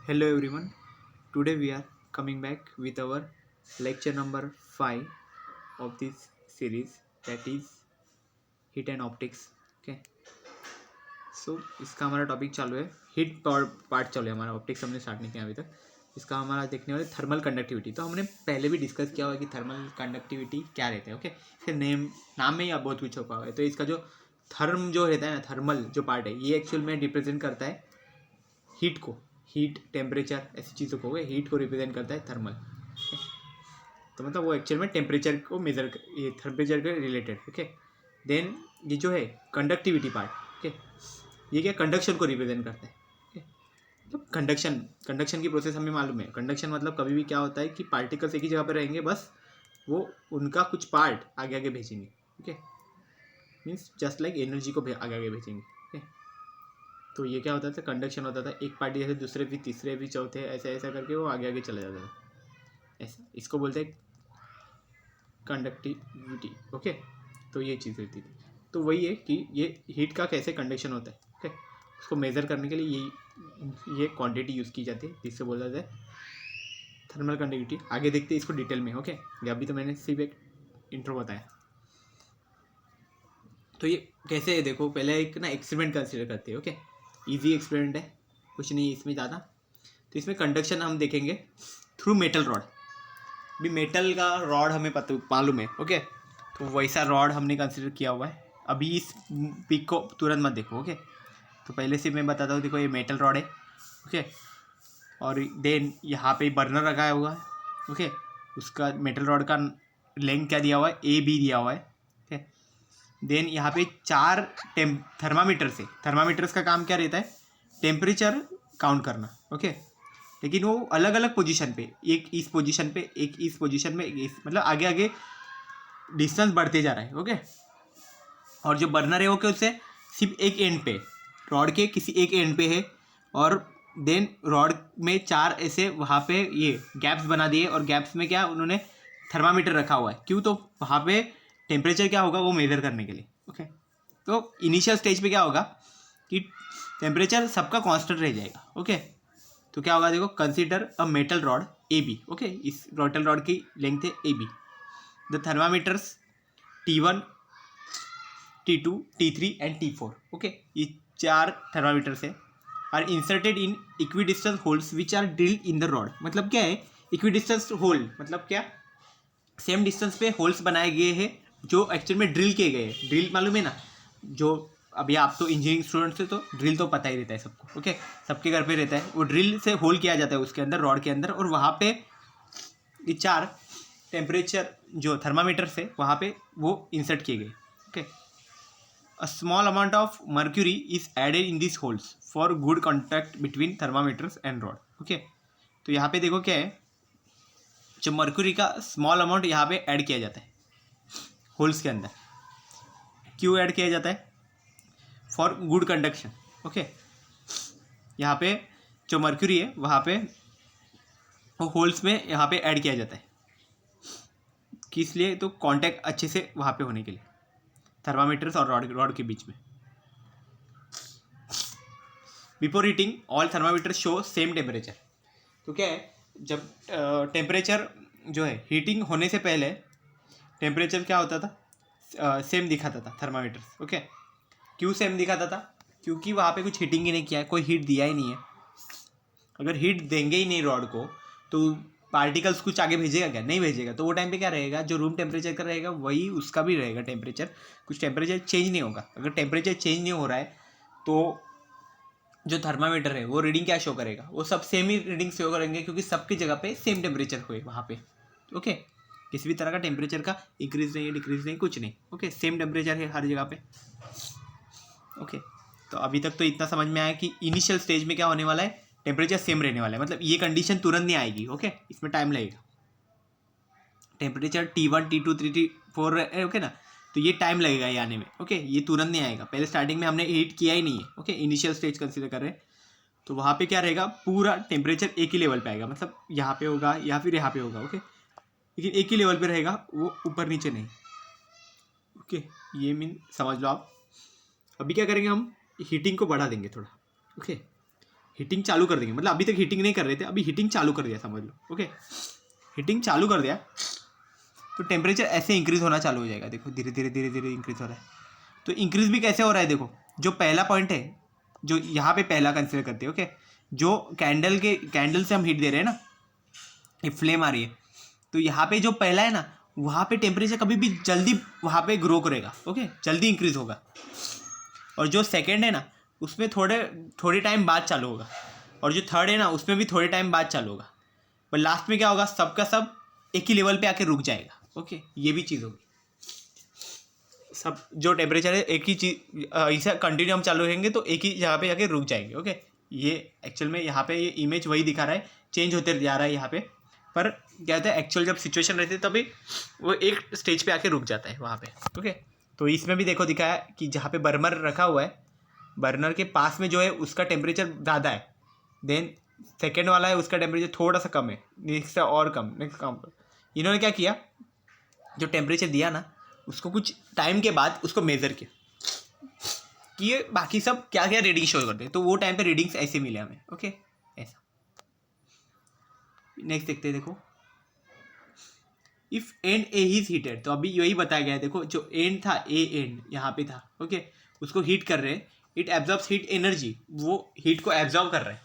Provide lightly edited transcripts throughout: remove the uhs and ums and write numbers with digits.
Hello everyone. Today we are coming back with our lecture number 5 of this series, that is Heat and Optics. Okay. सो इसका हमारा topic चालू है, heat part चालू है हमारा, optics हमने स्टार्ट नहीं किया अभी तक। इसका हमारा देखने वाले थर्मल कंडक्टिविटी। तो हमने पहले भी डिस्कस किया हुआ कि थर्मल कंडक्टिविटी क्या रहता है। ओके, इसके नाम में ही आप बहुत कुछ छुपा हुआ है। तो इसका जो थर्म जो रहता है ना, थर्मल जो पार्ट है, ये एक्चुअल में रिप्रेजेंट करता है हीट को, हीट टेम्परेचर ऐसी चीज़ों को, हीट को रिप्रेजेंट करता है थर्मल। तो मतलब वो एक्चुअल में टेम्परेचर को मेजर, ये टेम्परेचर के रिलेटेड। ओके, देन ये जो है कंडक्टिविटी पार्ट, ओके, ये क्या कंडक्शन को रिप्रेजेंट करता है। ओके, तो कंडक्शन की प्रोसेस हमें मालूम है। कंडक्शन मतलब कभी भी क्या होता है कि पार्टिकल्स एक ही जगह पर रहेंगे, बस वो उनका कुछ पार्ट आगे आगे भेजेंगे। Okay, means just like energy को आगे आगे भेजेंगे। ओके, तो ये क्या होता था, कंडक्शन होता था। एक पार्टी जैसे दूसरे भी, तीसरे भी, चौथे, ऐसा ऐसा करके वो आगे आगे चला जाता था। ऐसा इसको बोलते हैं कंडक्टिविटी। ओके, तो ये चीज़ रहती थी। तो वही है कि ये हीट का कैसे कंडक्शन होता है। ओके, उसको मेज़र करने के लिए ये क्वांटिटी यूज़ की जाती है, जिससे बोला जाता है थर्मल कंडक्टिविटी। आगे देखते हैं इसको डिटेल में। ओके, ये अभी तो मैंने सिर्फ एक इंट्रो बताया। तो ये कैसे है देखो, पहले एक ना एक्सपेरिमेंट कंसिडर करते हैं। ओके, इजी एक्सपेरिमेंट है, कुछ नहीं है इसमें ज़्यादा। तो इसमें कंडक्शन हम देखेंगे थ्रू मेटल रॉड। भी मेटल का रॉड हमें पता मालूम है। ओके, तो वैसा रॉड हमने कंसिडर किया हुआ है। अभी इस पिक को तुरंत मत देखो। ओके, तो पहले से मैं बताता हूँ। देखो, ये मेटल रॉड है। ओके, और देन यहाँ पे बर्नर रखा हुआ है। ओके, उसका मेटल रॉड का लेंथ क्या दिया हुआ है, AB दिया हुआ है। ओके, देन यहाँ पे 4 थर्मामीटर्स का काम क्या रहता है, टेम्परेचर काउंट करना। ओके, लेकिन वो अलग अलग पोजीशन पे, एक इस पोजीशन पे, एक इस पोजीशन में, एक इस, मतलब आगे आगे डिस्टेंस बढ़ते जा रहा है। ओके, और जो बर्नर है वो क्या, उससे सिर्फ एक एंड पे, रॉड के किसी एक एंड पे है, और देन रॉड में 4 ऐसे वहाँ पे ये गैप्स बना दिए, और गैप्स में क्या उन्होंने थर्मामीटर रखा हुआ है। क्यों, तो वहाँ पे टेम्परेचर क्या होगा वो मेजर करने के लिए। ओके, तो इनिशियल स्टेज पे क्या होगा कि टेम्परेचर सबका कांस्टेंट रह जाएगा। ओके, तो क्या होगा, देखो, consider a metal rod AB। Okay, इस मेटल रॉड की लेंथ है AB। The thermometers T1, T2, T3 and T4। Okay, ये 4 थर्मामीटर्स है, are inserted in equidistance holes which are drilled in the rod. मतलब क्या है इक्विडिस्टेंस होल, मतलब क्या, सेम डिस्टेंस पे होल्स बनाए गए हैं जो एक्चुअल में ड्रिल किए गए हैं। ड्रिल मालूम है ना, जो अभी आप तो इंजीनियरिंग स्टूडेंट्स है तो ड्रिल तो पता ही रहता है सबको। ओके, सबके घर पे रहता है। वो ड्रिल से होल किया जाता है उसके अंदर, रॉड के अंदर, और वहाँ पे ये 4 टेम्परेचर जो थर्मामीटर्स है वहाँ पे वो इंसर्ट किए गए। Okay, a small amount of mercury is added in these holes for good contact between thermometers and rod. Okay, तो यहाँ पे देखो क्या है, जो मर्क्यूरी का स्मॉल अमाउंट यहाँ पे ऐड किया जाता है होल्स के अंदर। क्यों ऐड किया जाता है, फॉर गुड कंडक्शन। ओके, यहाँ पे जो मर्क्यूरी है वहाँ पे वो होल्स में यहाँ पे ऐड किया जाता है, किस लिए, तो कांटेक्ट अच्छे से वहाँ पे होने के लिए, थर्मामीटर्स और रॉड के बीच में। Before heating all thermometer show same temperature. तो क्या है, जब टेम्परेचर जो है हीटिंग होने से पहले टेम्परेचर क्या होता था, सेम दिखाता था थर्मामीटर्स। ओके, क्यों सेम दिखाता था, क्योंकि वहाँ पे कुछ हीटिंग ही नहीं किया है, कोई हीट दिया ही नहीं है। अगर हीट देंगे ही नहीं रॉड को तो पार्टिकल्स कुछ आगे भेजेगा क्या, नहीं भेजेगा। तो वो टाइम पे क्या रहेगा, जो रूम टेम्परेचर का रहेगा वही उसका भी रहेगा टेम्परेचर, कुछ टेम्परेचर चेंज नहीं होगा। अगर टेम्परेचर चेंज नहीं हो रहा है तो जो थर्मामीटर है वो रीडिंग क्या शो करेगा, वो सब सेम ही रीडिंग शो करेंगे, क्योंकि सबकी जगह पे सेम टेम्परेचर हुए वहाँ पे। ओके, किसी भी तरह का टेम्परेचर का इंक्रीज नहीं, डिक्रीज नहीं, कुछ नहीं। ओके, सेम टेम्परेचर है हर जगह पे। ओके, तो अभी तक तो इतना समझ में आया कि इनिशियल स्टेज में क्या होने वाला है, टेम्परेचर सेम रहने वाला है। मतलब ये कंडीशन तुरंत नहीं आएगी। ओके, इसमें टाइम लगेगा। टेम्परेचर T1, T2, T4 है। ओके ना, तो ये टाइम लगेगा ये आने में। ओके, ये तुरंत नहीं आएगा। पहले स्टार्टिंग में हमने हीट किया ही नहीं है। ओके, इनिशियल स्टेज कंसिडर कर रहे हैं, तो वहाँ पे क्या रहेगा, पूरा टेम्परेचर एक ही लेवल पे आएगा। मतलब यहाँ पे होगा या फिर यहाँ पे होगा। ओके, लेकिन एक ही लेवल पे रहेगा, वो ऊपर नीचे नहीं। ओके, ये मीन समझ लो आप। अभी क्या करेंगे, हम हीटिंग को बढ़ा देंगे थोड़ा। ओके, हीटिंग चालू कर देंगे, मतलब अभी तक हीटिंग नहीं कर रहे थे, अभी हीटिंग चालू कर दिया समझ लो, ओके। हीटिंग चालू कर दिया तो टेम्परेचर ऐसे इंक्रीज़ होना चालू हो जाएगा, देखो धीरे धीरे धीरे धीरे इंक्रीज़ हो रहा है। तो इंक्रीज़ भी कैसे हो रहा है, देखो जो पहला पॉइंट है, जो यहाँ पे पहला कंसिडर करते हैं, ओके। जो कैंडल से हम हीट दे रहे हैं ना, ये फ्लेम आ रही है, तो यहाँ पे जो पहला है ना, वहाँ पे टेम्परेचर कभी भी जल्दी वहाँ पे ग्रो करेगा, ओके, जल्दी इंक्रीज़ होगा। और जो सेकेंड है ना, उसमें थोड़े टाइम बाद चालू होगा, और जो थर्ड है ना, उसमें भी थोड़े टाइम बाद चालू होगा, पर लास्ट में क्या होगा, सबका सब एक ही लेवल पे आके रुक जाएगा, ओके। ये भी चीज़ होगी, सब जो टेम्परेचर है एक ही चीज़ ऐसा कंटिन्यू हम चालू रहेंगे तो एक ही जगह पे जाके रुक जाएंगे, ओके। ये एक्चुअल में यहाँ पे ये इमेज वही दिखा रहा है, चेंज होते जा रहा है यहाँ पे, पर क्या होता है एक्चुअल जब सिचुएशन रहती है तभी वो एक स्टेज पे आके रुक जाता है वहाँ पे, ओके। तो इसमें भी देखो दिखाया कि जहाँ पे बर्नर रखा हुआ है, बर्नर के पास में जो है उसका टेम्परेचर ज़्यादा है, देन सेकेंड वाला है उसका टेम्परेचर थोड़ा सा कम है, नेक्स्ट और कम, नेक्स्ट कम। इन्होंने क्या किया, जो टेम्परेचर दिया ना, उसको कुछ टाइम के बाद उसको मेज़र किया कि ये बाकी सब क्या क्या रीडिंग शो करते हैं, तो वो टाइम पे रीडिंग्स ऐसे मिले हमें, ओके, ऐसा। नेक्स्ट देखते हैं, देखो if and A is heated, तो अभी यही बताया गया है, देखो जो एंड था, ए एंड यहाँ पे था, ओके, उसको हीट कर रहे हैं, इट एब्जॉर्ब्स हीट एनर्जी, वो हीट को एब्जॉर्ब कर रहा है,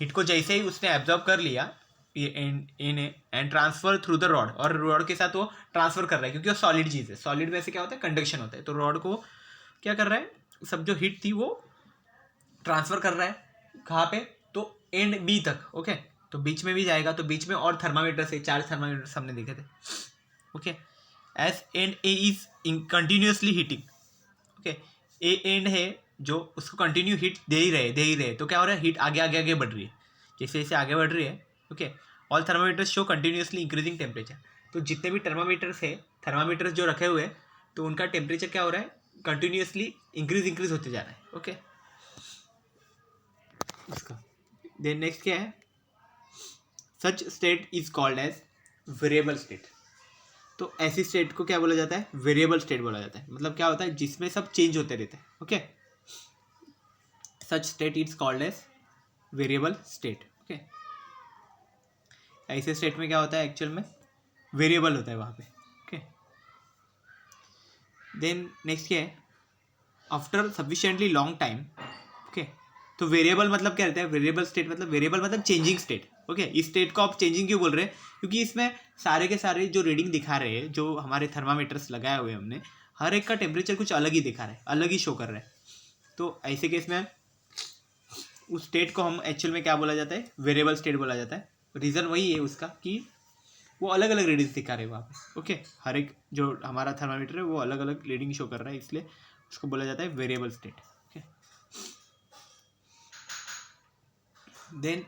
हीट को जैसे ही उसने एब्जॉर्ब कर लिया, ये and transfer through the rod, और रॉड के साथ वो ट्रांसफर कर रहा है, क्योंकि वो सॉलिड चीज़ है, सॉलिड में से क्या होता है, कंडक्शन होता है, तो रॉड को क्या कर रहा है, सब जो हीट थी वो ट्रांसफर कर रहा है, कहाँ पे, तो एंड बी तक, ओके। तो बीच में भी जाएगा, तो बीच में और थर्मामीटर से 4 थर्मामीटर हमने देखे थे, okay. As end A is continuously heating, okay, A end है जो उसको कंटिन्यू हीट दे ही रहे, तो क्या हो रहा है, हीट आगे आगे आगे बढ़ रही है, जैसे जैसे आगे बढ़ रही है, okay. All thermometers show continuously increasing temperature, तो जितने भी थर्मामीटर्स जो रखे हुए हैं, तो उनका टेम्परेचर क्या हो रहा है, कंटिन्यूसली इंक्रीज होते जा रहा है, ओके। उसका देन नेक्स्ट क्या है, such state is called as variable state, तो ऐसी स्टेट को क्या बोला जाता है, वेरिएबल स्टेट बोला जाता है, मतलब क्या होता है जिसमें सब चेंज होते रहते हैं, okay. Such state is called as variable state, okay. ऐसे स्टेट में क्या होता है, एक्चुअल में वेरिएबल होता है वहाँ पे, ओके। देन नेक्स्ट क्या है, after sufficiently long time, okay. तो वेरिएबल मतलब क्या रहता है, वेरिएबल स्टेट मतलब चेंजिंग स्टेट, ओके। इस स्टेट को आप चेंजिंग क्यों बोल रहे हैं, क्योंकि इसमें सारे के सारे जो रीडिंग दिखा रहे हैं, जो हमारे थर्मामीटर्स लगाए हुए हमने, हर एक का टेम्परेचर कुछ अलग ही दिखा रहा है, अलग ही शो कर रहा है, तो ऐसे केस में उस स्टेट को हम एक्चुअल में क्या बोला जाता है, वेरिएबल स्टेट बोला जाता है। रीज़न वही है उसका कि वो अलग अलग रीडिंग्स दिखा रहे हैं वहाँ पे, ओके। हर एक जो हमारा थर्मामीटर है वो अलग अलग रीडिंग शो कर रहा है, इसलिए उसको बोला जाता है variable state, okay. Then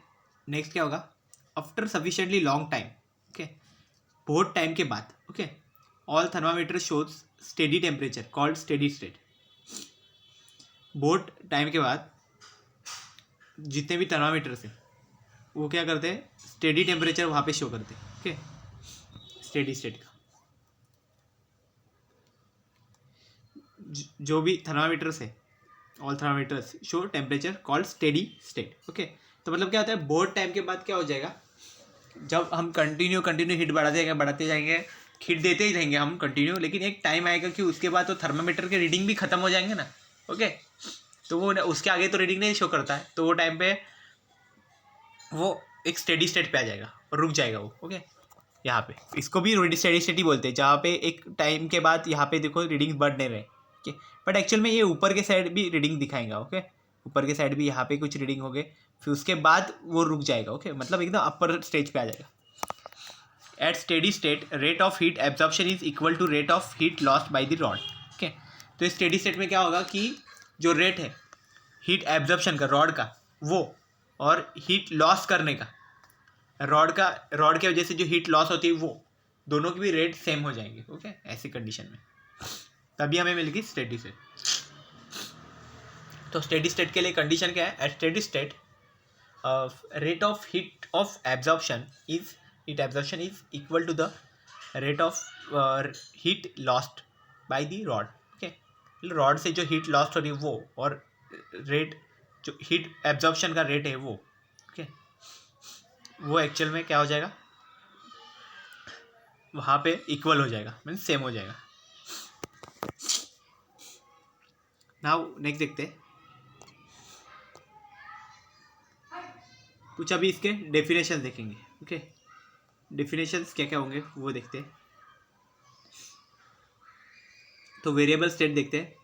next क्या होगा, after sufficiently long time, okay, बहुत टाइम के बाद, okay, all thermometer shows steady temperature called steady state, बहुत टाइम के बाद जितने भी थर्मामीटर्स हैं वो क्या करते हैं, स्टेडी टेम्परेचर वहाँ पे शो करते हैं, ओके, स्टेडी स्टेट का। जो भी थर्मामीटर्स है, all thermometers show temperature called steady state, okay. तो मतलब क्या होता है, बहुत टाइम के बाद क्या हो जाएगा, जब हम कंटिन्यू हीट बढ़ाते जाएंगे, हीट देते ही रहेंगे हम कंटिन्यू, लेकिन एक टाइम आएगा कि उसके बाद तो थर्मामीटर के रीडिंग भी खत्म हो जाएंगे ना, ओके। तो वो उसके आगे तो रीडिंग नहीं शो करता है, तो वो टाइम पे वो एक स्टेडी स्टेट पे आ जाएगा और रुक जाएगा वो, ओके। यहाँ पे इसको भी स्टेडी स्टेट ही बोलते हैं, जहाँ पे एक टाइम के बाद यहाँ पे देखो रीडिंग बढ़ नहीं रहे, ओके। बट एक्चुअल में ये ऊपर के साइड भी रीडिंग दिखाएगा, ओके। ऊपर के साइड भी यहाँ पे कुछ रीडिंग हो गए, फिर उसके बाद वो रुक जाएगा, ओके, मतलब एकदम अपर स्टेज पे आ जाएगा। At steady state rate of heat absorption is equal to rate of heat lost by the rod, okay. तो स्टेडी स्टेट में क्या होगा कि जो रेट है हीट एब्जॉर्प्शन का रॉड का, वो, और हीट लॉस करने का रॉड के वजह से जो हीट लॉस होती है, वो दोनों की भी रेट सेम हो जाएंगे, ओके। ऐसी कंडीशन में तभी हमें मिलेगी स्टेडी स्टेट। तो स्टेडी स्टेट के लिए कंडीशन क्या है, at steady state rate of heat of absorption is equal to the rate of heat lost by the rod, okay. Rod से जो हीट लॉस्ट हो रही है वो, और रेट जो हीट एब्जॉर्प्शन का रेट है वो, ओके, वो एक्चुअल में क्या हो जाएगा, वहाँ पे इक्वल हो जाएगा, मीन्स सेम हो जाएगा। नाउ नेक्स्ट देखते हैं कुछ, अभी इसके डेफिनेशन देखेंगे, ओके। डेफिनेशंस क्या क्या होंगे वो देखते हैं। तो वेरिएबल स्टेट देखते हैं,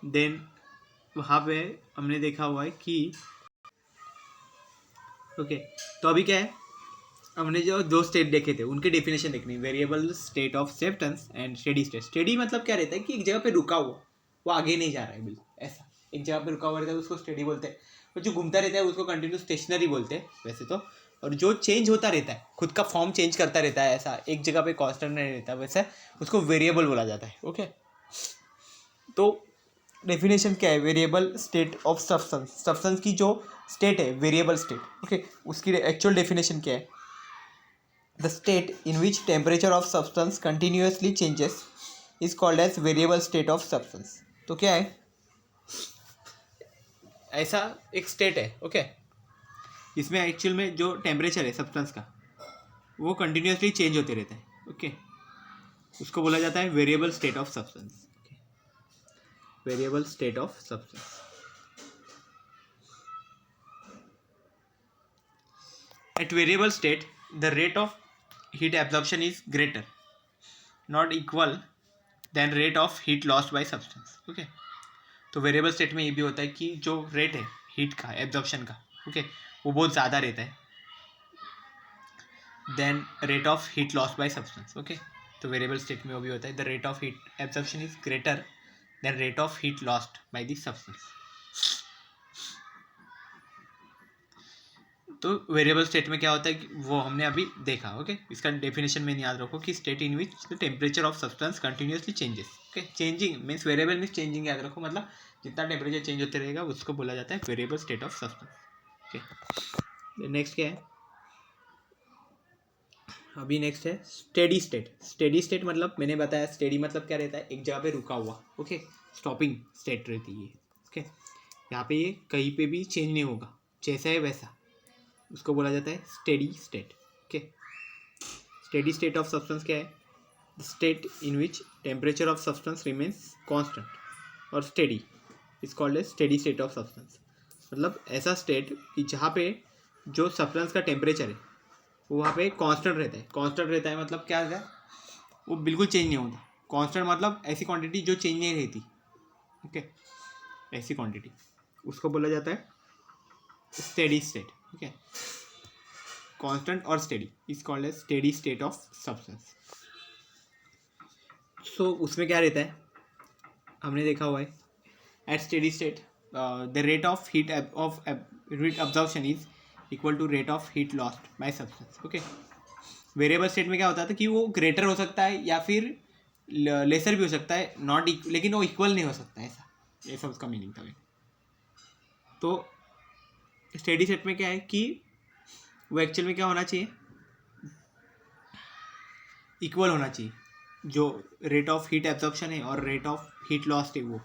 देन वहाँ पे हमने देखा हुआ है कि ओके, तो अभी क्या है, हमने जो दो स्टेट देखे थे उनके डेफिनेशन देखनी, variable state of acceptance and steady state. Steady मतलब क्या रहता है कि एक जगह पे रुका हुआ, वो आगे नहीं जा रहा है, बिल्कुल ऐसा एक जगह पे रुका हुआ रहता है उसको स्टेडी बोलते हैं, और जो घूमता रहता है उसको कंटिन्यू स्टेशनरी बोलते हैं वैसे तो, और जो चेंज होता रहता है, खुद का फॉर्म चेंज करता रहता है, ऐसा एक जगह पे कांस्टेंट नहीं रहता, वैसे उसको वेरिएबल बोला जाता है, ओके। तो डेफिनेशन क्या है, variable state of substance, substance की जो स्टेट है वेरिएबल स्टेट, ओके, उसकी एक्चुअल डेफिनेशन क्या है, the state in which temperature of substance continuously changes is called as variable state of substance. तो क्या है, ऐसा एक स्टेट है, ओके, इसमें एक्चुअल में जो टेम्परेचर है सब्सटेंस का वो कंटिन्यूसली चेंज होते रहता है, ओके, उसको बोला जाता है variable state of substance, variable state of substance. At variable state, the rate of heat absorption is greater, not equal than rate of heat lost by substance, okay। तो variable state में ये भी होता है कि जो रेट है heat का एब्जॉर्प्शन का, ओके, वो बहुत ज़्यादा रहता है then rate of heat lost by substance, okay. तो वेरिएबल स्टेट में वो भी होता है, the rate of heat absorption is greater than rate of heat lost by the substance. तो वेरिएबल स्टेट में क्या होता है कि वो हमने अभी देखा, ओके। इसका डेफिनेशन में याद रखो कि state in which the temperature of substance continuously changes, okay. Changing means variable means changing, याद रखो, मतलब जितना टेम्परेचर चेंज होते रहेगा उसको बोला जाता है variable state of substance, okay. Next क्या है, अभी नेक्स्ट है स्टेडी स्टेट। स्टेडी स्टेट मतलब मैंने बताया, स्टेडी मतलब क्या रहता है, एक जगह पे रुका हुआ, ओके, स्टॉपिंग स्टेट रहती है, ओके। यहाँ पे ये कहीं पे भी चेंज नहीं होगा, जैसा है वैसा, उसको बोला जाता है steady state, okay. Steady state of substance क्या है, the state in which temperature of substance remains constant और steady is called as steady state of substance. मतलब ऐसा स्टेट कि जहाँ पे जो सब्सटेंस का टेम्परेचर है वो वहाँ पे कांस्टेंट रहता है। कांस्टेंट रहता है मतलब क्या होता है, वो बिल्कुल चेंज नहीं होता। कांस्टेंट मतलब ऐसी क्वांटिटी जो चेंज नहीं रहती, ओके, ऐसी क्वांटिटी, उसको बोला जाता है स्टेडी स्टेट, ओके। कांस्टेंट और steady is called as steady state of substance. So उसमें क्या रहता है, हमने देखा हुआ है, at steady state the rate of heat of heat absorption is equal to rate of heat lost by substance, okay. Variable state में क्या होता था कि वो ग्रेटर हो सकता है या फिर लेसर भी हो सकता है, नॉट लेकिन वो इक्वल नहीं हो सकता, ऐसा उसका मीनिंग था। तो स्टेडी स्टेट में क्या है कि वो एक्चुअल में क्या होना चाहिए, इक्वल होना चाहिए, जो रेट ऑफ हीट एब्जॉर्प्शन है और रेट ऑफ हीट लॉस्ट है वो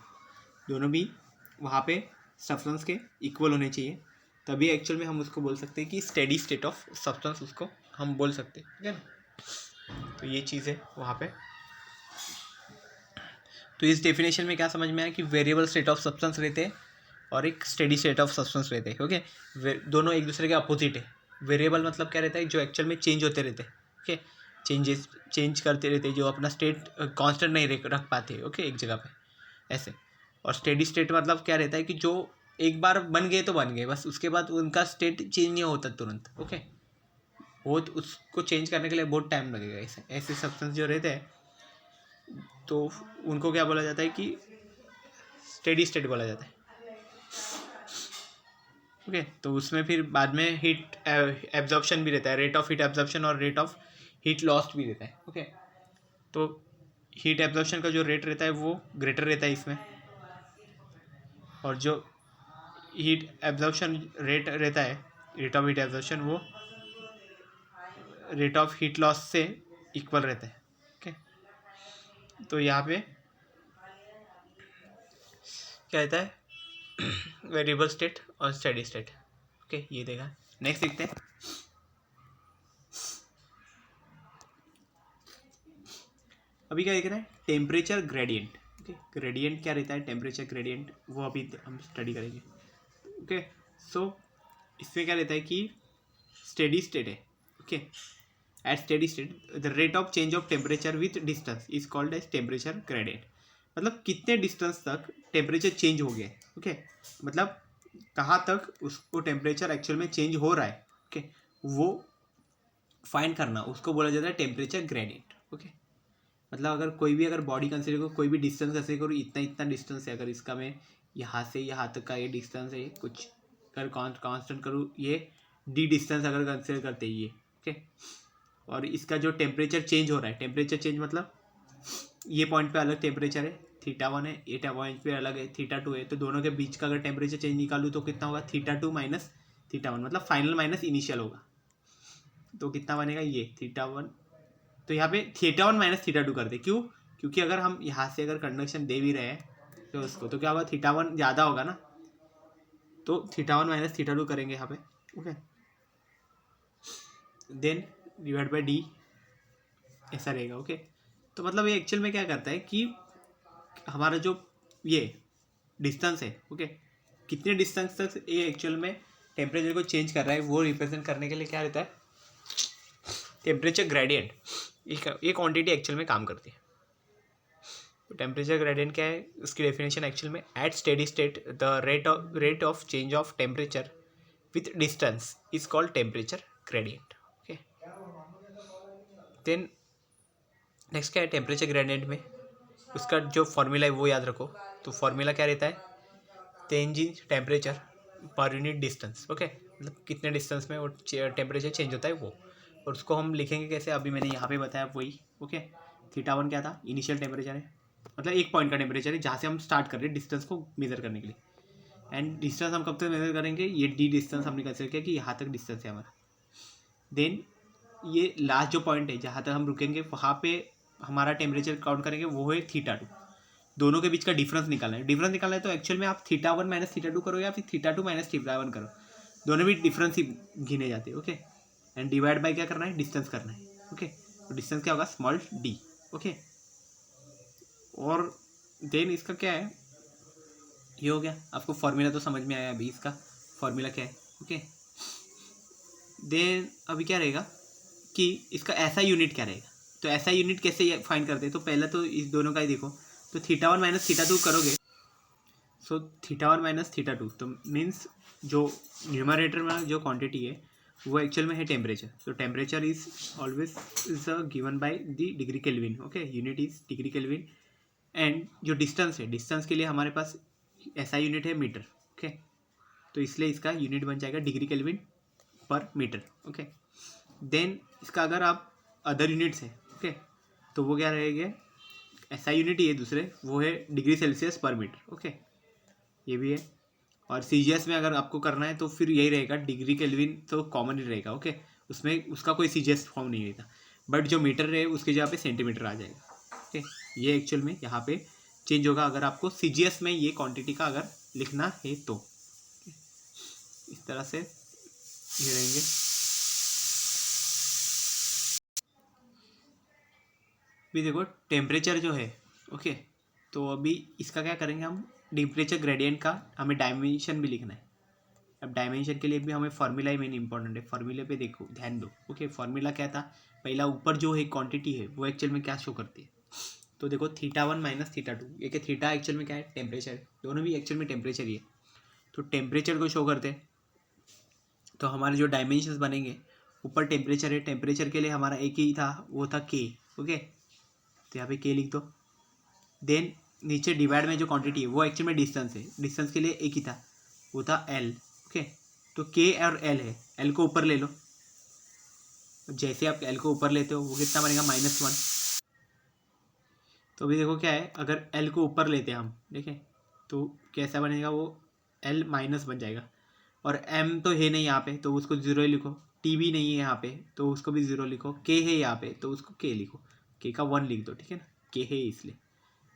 दोनों भी वहाँ पे सब्सटेंस के इक्वल होने चाहिए, तभी एक्चुअल में हम उसको बोल सकते हैं कि स्टेडी स्टेट ऑफ सब्सटेंस उसको हम बोल सकते हैं, ठीक है ना। तो ये चीज़ है वहाँ पे। तो इस डेफिनेशन में क्या समझ में आया कि वेरिएबल स्टेट ऑफ सब्सटेंस रहते हैं और एक स्टेडी स्टेट ऑफ सब्सटेंस रहते हैं, ओके। दोनों एक दूसरे के अपोजिट है। वेरिएबल मतलब क्या रहता है, जो एक्चुअल में चेंज होते रहते हैं, ओके, चेंज करते रहते हैं, जो अपना स्टेट कांस्टेंट नहीं रख पाते, ओके, एक जगह पे ऐसे। और स्टेडी स्टेट मतलब क्या रहता है कि जो एक बार बन गए तो बन गए, बस उसके बाद उनका स्टेट चेंज नहीं होता तुरंत, ओके। वो उसको चेंज करने के लिए बहुत टाइम लगेगा। ऐसे ऐसे सब्सटेंस जो रहते हैं तो उनको क्या बोला जाता है कि स्टेडी स्टेट बोला जाता है, ओके। तो उसमें फिर बाद में हीट एब्जॉर्प्शन भी रहता है, रेट ऑफ हीट एब्जॉर्प्शन और रेट ऑफ हीट लॉस्ट भी रहता है, ओके। तो हीट एब्जॉर्प्शन का जो रेट रहता है वो ग्रेटर रहता है इसमें, और जो हीट एब्जॉर्प्शन रेट रहता है, रेट ऑफ हीट एब्जॉर्प्शन, वो रेट ऑफ हीट लॉस से इक्वल रहता है, ओके। तो यहाँ पे क्या रहता है, वेरिएबल स्टेट और स्टेडी स्टेट। ओके, ये देखा। नेक्स्ट देखते हैं। अभी क्या देख रहे हैं, टेम्परेचर ग्रेडियंट। ओके, ग्रेडियंट क्या रहता है, टेम्परेचर ग्रेडियंट, वो अभी हम स्टडी करेंगे। ओके, सो इसमें क्या रहता है कि स्टेडी स्टेट है। Okay, at steady state the rate of change of temperature with distance is called as temperature gradient. मतलब कितने डिस्टेंस तक टेम्परेचर चेंज हो गया है। ओके, मतलब कहाँ तक उसको टेम्परेचर एक्चुअल में चेंज हो रहा है। ओके, वो फाइंड करना, उसको बोला जाता है टेम्परेचर ग्रेडियंट। ओके, मतलब अगर कोई भी, अगर बॉडी कंसिडर करो, कोई भी डिस्टेंस कंसिडर करो, इतना इतना डिस्टेंस है, अगर इसका मैं यहाँ से यहाँ तक का ये डिस्टेंस है, कुछ अगर कांस्टेंट करूँ, ये डी डिस्टेंस अगर कंसिडर करते हैं ये। ओके, और इसका जो टेम्परेचर चेंज हो रहा है, टेम्परेचर चेंज मतलब ये पॉइंट पे अलग टेम्परेचर है, θ1 है, ये पॉइंट पे अलग है, θ2 है, तो दोनों के बीच का अगर टेम्परेचर चेंज निकालूँ तो कितना होगा, θ2 माइनस θ1, मतलब फाइनल माइनस इनिशियल होगा। तो कितना बनेगा ये θ1, तो यहाँ पे θ1 माइनस θ2 कर दे। क्यों, क्योंकि अगर हम यहाँ से अगर कंडक्शन दे भी रहे हैं तो उसको, तो क्या होगा, θ1 ज़्यादा होगा ना, तो θ1 माइनस θ2 करेंगे यहाँ पे। Okay, then divide by d, ऐसा रहेगा। ओके, तो मतलब ये एक्चुअल में क्या करता है कि हमारा जो ये डिस्टेंस है, ओके, कितने डिस्टेंस तक ये एक्चुअल में टेम्परेचर को चेंज कर रहा है, वो रिप्रेजेंट करने के लिए क्या रहता है, टेम्परेचर ग्रेडियंट। ये क्वांटिटी एक्चुअल में काम करती है। तो टेम्परेचर ग्रेडियंट क्या है, उसकी डेफिनेशन एक्चुअल में, at steady state the rate of change of temperature with distance is called temperature gradient. Okay, then next क्या है, टेम्परेचर ग्रेडियंट में उसका जो फॉर्मूला है वो याद रखो। तो फॉर्मूला क्या रहता है, change in temperature per unit distance. Okay, मतलब कितने डिस्टेंस में वो टेम्परेचर चेंज होता है वो, और उसको हम लिखेंगे कैसे, अभी मैंने यहाँ पे बताया वही। ओके, θ1 क्या था, इनिशियल टेम्परेचर है, मतलब एक पॉइंट का टेम्परेचर है जहाँ से हम स्टार्ट कर रहे हैं डिस्टेंस को मेजर करने के लिए। एंड डिस्टेंस हम कब तक मेजर करेंगे, ये डी डिस्टेंस हमने कंसिडर किया कि यहाँ तक डिस्टेंस है हमारा। देन ये लास्ट जो पॉइंट है जहाँ तक हम रुकेंगे, वहाँ पे हमारा टेम्परेचर काउंट करेंगे, वो है θ2। दोनों के बीच का डिफरेंस निकालना है। डिफरेंस निकालना है तो एक्चुअल में आप θ1 माइनस θ2 करो या फिर θ2 माइनस θ1 करो, दोनों भी डिफरेंस ही गिने जाते हैं। ओके, एंड डिवाइड बाय क्या करना है, डिस्टेंस करना है। ओके, तो डिस्टेंस क्या होगा, स्मॉल डी। ओके, और देन इसका क्या है, ये हो गया। आपको फॉर्मूला तो समझ में आया, अभी इसका फॉर्मूला क्या है। ओके, देन अभी क्या रहेगा कि इसका ऐसा यूनिट क्या रहेगा। तो ऐसा यूनिट कैसे फाइंड करते हैं, तो पहले तो इस दोनों का ही देखो, तो θ1 माइनस θ2 करोगे, सो θ1 माइनस θ2, तो मीन्स जो न्यूमरेटर में जो क्वांटिटी है वो एक्चुअल में है टेम्परेचर। तो temperature is always is given by the degree kelvin. Okay, unit is degree kelvin. And जो डिस्टेंस है, डिस्टेंस के लिए हमारे पास ऐसा यूनिट है मीटर। ओके, तो इसलिए इसका यूनिट बन जाएगा डिग्री केल्विन पर मीटर। ओके, देन इसका अगर आप अदर यूनिट्स है, ओके, तो वो क्या रहेगा, ऐसा यूनिट ही है दूसरे, वो है डिग्री सेल्सियस पर मीटर। ओके, ये भी है। और सीजीएस में अगर आपको करना है तो फिर यही रहेगा, डिग्री केल्विन तो कॉमन ही रहेगा। ओके, उसमें उसका कोई सीजीएस फॉर्म नहीं रहता, बट जो मीटर रहे उसकी जगह पे सेंटीमीटर आ जाएगा। ओके, ये एक्चुअल में यहाँ पे चेंज होगा अगर आपको सीजीएस में ये क्वांटिटी का अगर लिखना है तो। इस तरह से ये रहेंगे। भी देखो टेम्परेचर जो है, ओके, तो अभी इसका क्या करेंगे हम, टेम्परेचर ग्रेडियंट का हमें डायमेंशन भी लिखना है। अब डायमेंशन के लिए भी हमें फॉर्मूला ही मेन इंपॉर्टेंट है। फॉर्मूले पे देखो, ध्यान दो। ओके, फॉर्मूला क्या था, पहला ऊपर जो है क्वांटिटी है वो एक्चुअल में क्या शो करती है, तो देखो θ1 माइनस θ2, ये क्या, थीटा एक्चुअल में क्या है, टेम्परेचर है, दोनों भी एक्चुअल में टेम्परेचर ही है। तो टेम्परेचर को शो करते हैं, तो हमारे जो डायमेंशंस बनेंगे, ऊपर टेम्परेचर है, टेम्परेचर के लिए हमारा एक ही था, वो था के। ओके, तो यहाँ पे के लिख दो। देन नीचे डिवाइड में जो क्वांटिटी है वो एक्चुअल में डिस्टेंस है, डिस्टेंस के लिए एक ही था, वो था एल। ओके, तो के और एल है, एल को ऊपर ले लो, जैसे आप एल को ऊपर लेते हो वो कितना बनेगा, -1। तो अभी देखो क्या है, अगर एल को ऊपर लेते हैं हम, देखें तो कैसा बनेगा, वो एल माइनस बन जाएगा। और एम तो है नहीं यहाँ पे, तो उसको ज़ीरो ही लिखो। टी भी नहीं है यहाँ पे, तो उसको भी ज़ीरो लिखो। के है यहाँ पे, तो उसको के लिखो, के का 1 लिख दो, ठीक है ना, के है इसलिए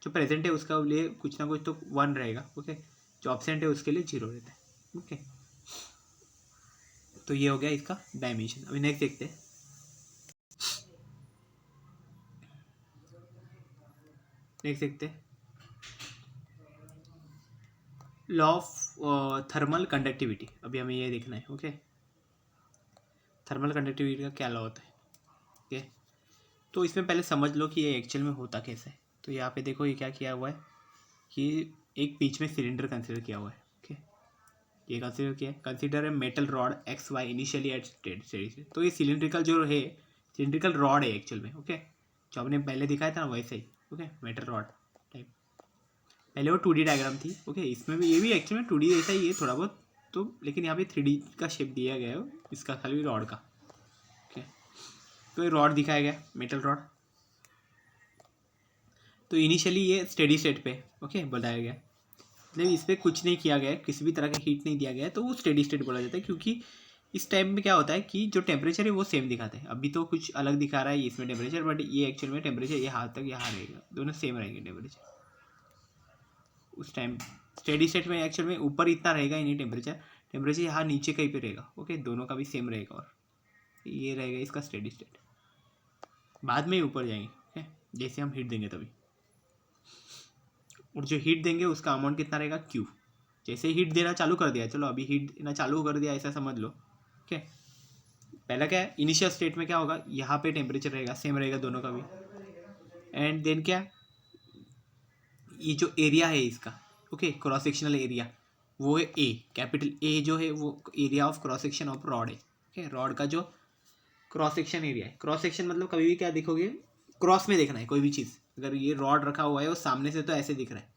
जो प्रेजेंट है उसका लिए कुछ ना कुछ तो 1 रहेगा। ओके, जो ऑब्सेंट है उसके लिए 0 रहता है। ओके, तो ये हो गया इसका डायमेंशन। अभी नेक्स्ट देखते हैं। Law of thermal conductivity. अभी हमें ये देखना है। ओके, थर्मल कंडक्टिविटी का क्या लॉ होता है। ओके, तो इसमें पहले समझ लो कि ये एक्चुअल में होता कैसे है। तो यहाँ पे देखो ये क्या किया हुआ है कि एक बीच में सिलेंडर कंसिडर किया हुआ है। ओके, ये कंसिडर किया है, कंसिडर है metal rod X Y initially at steady state. तो ये सिलेंड्रिकल जो है, सिलेंड्रिकल रॉड है एक्चुअल में। ओके, जो आपने पहले दिखाया था ना वैसे ही। Okay, metal rod type. पहले वो 2D डायग्राम थी। ओके, इसमें भी ये भी एक्चुअल में 2D जैसा ही है थोड़ा बहुत तो, लेकिन यहाँ पे 3D का शेप दिया गया है इसका, खाली रॉड का। ओके, तो ये रॉड दिखाया गया, मेटल रॉड। तो इनिशियली ये स्टेडी स्टेट पे ओके बताया गया, मतलब इस पर कुछ नहीं किया गया है, किसी भी तरह का हीट नहीं दिया गया है, तो वो स्टेडी स्टेट बोला जाता है। क्योंकि इस टाइम में क्या होता है कि जो टेम्परेचर है वो सेम दिखाते हैं। अभी तो कुछ अलग दिखा रहा है इसमें टेम्परेचर, बट ये एक्चुअल में टेम्परेचर यहाँ तक यहाँ रहेगा, दोनों सेम रहेंगे टेम्परेचर उस टाइम। स्टेडी स्टेट में एक्चुअल में ऊपर इतना रहेगा ही नहीं टेम्परेचर यहाँ नीचे कहीं पे रहेगा। ओके, दोनों का भी सेम रहेगा और ये रहेगा इसका स्टेडी स्टेट। बाद में ही ऊपर जाएंगे। ओके, जैसे हम हीट देंगे तभी, और जो हीट देंगे उसका अमाउंट कितना रहेगा Q। जैसे हीट देना चालू कर दिया, चलो अभी हीट देना चालू कर दिया ऐसा समझ लो। ओके, पहला क्या है, इनिशियल स्टेट में क्या होगा, यहाँ पे टेम्परेचर रहेगा सेम रहेगा दोनों का भी। एंड देन क्या, ये जो एरिया है इसका, ओके क्रॉस सेक्शनल एरिया, वो है ए, कैपिटल ए जो है वो area of cross section of rod है। ओके, रॉड का जो क्रॉस सेक्शन एरिया है, क्रॉस सेक्शन मतलब कभी भी क्या देखोगे, क्रॉस में देखना है कोई भी चीज़। अगर ये रॉड रखा हुआ है वो सामने से तो ऐसे दिख रहा है,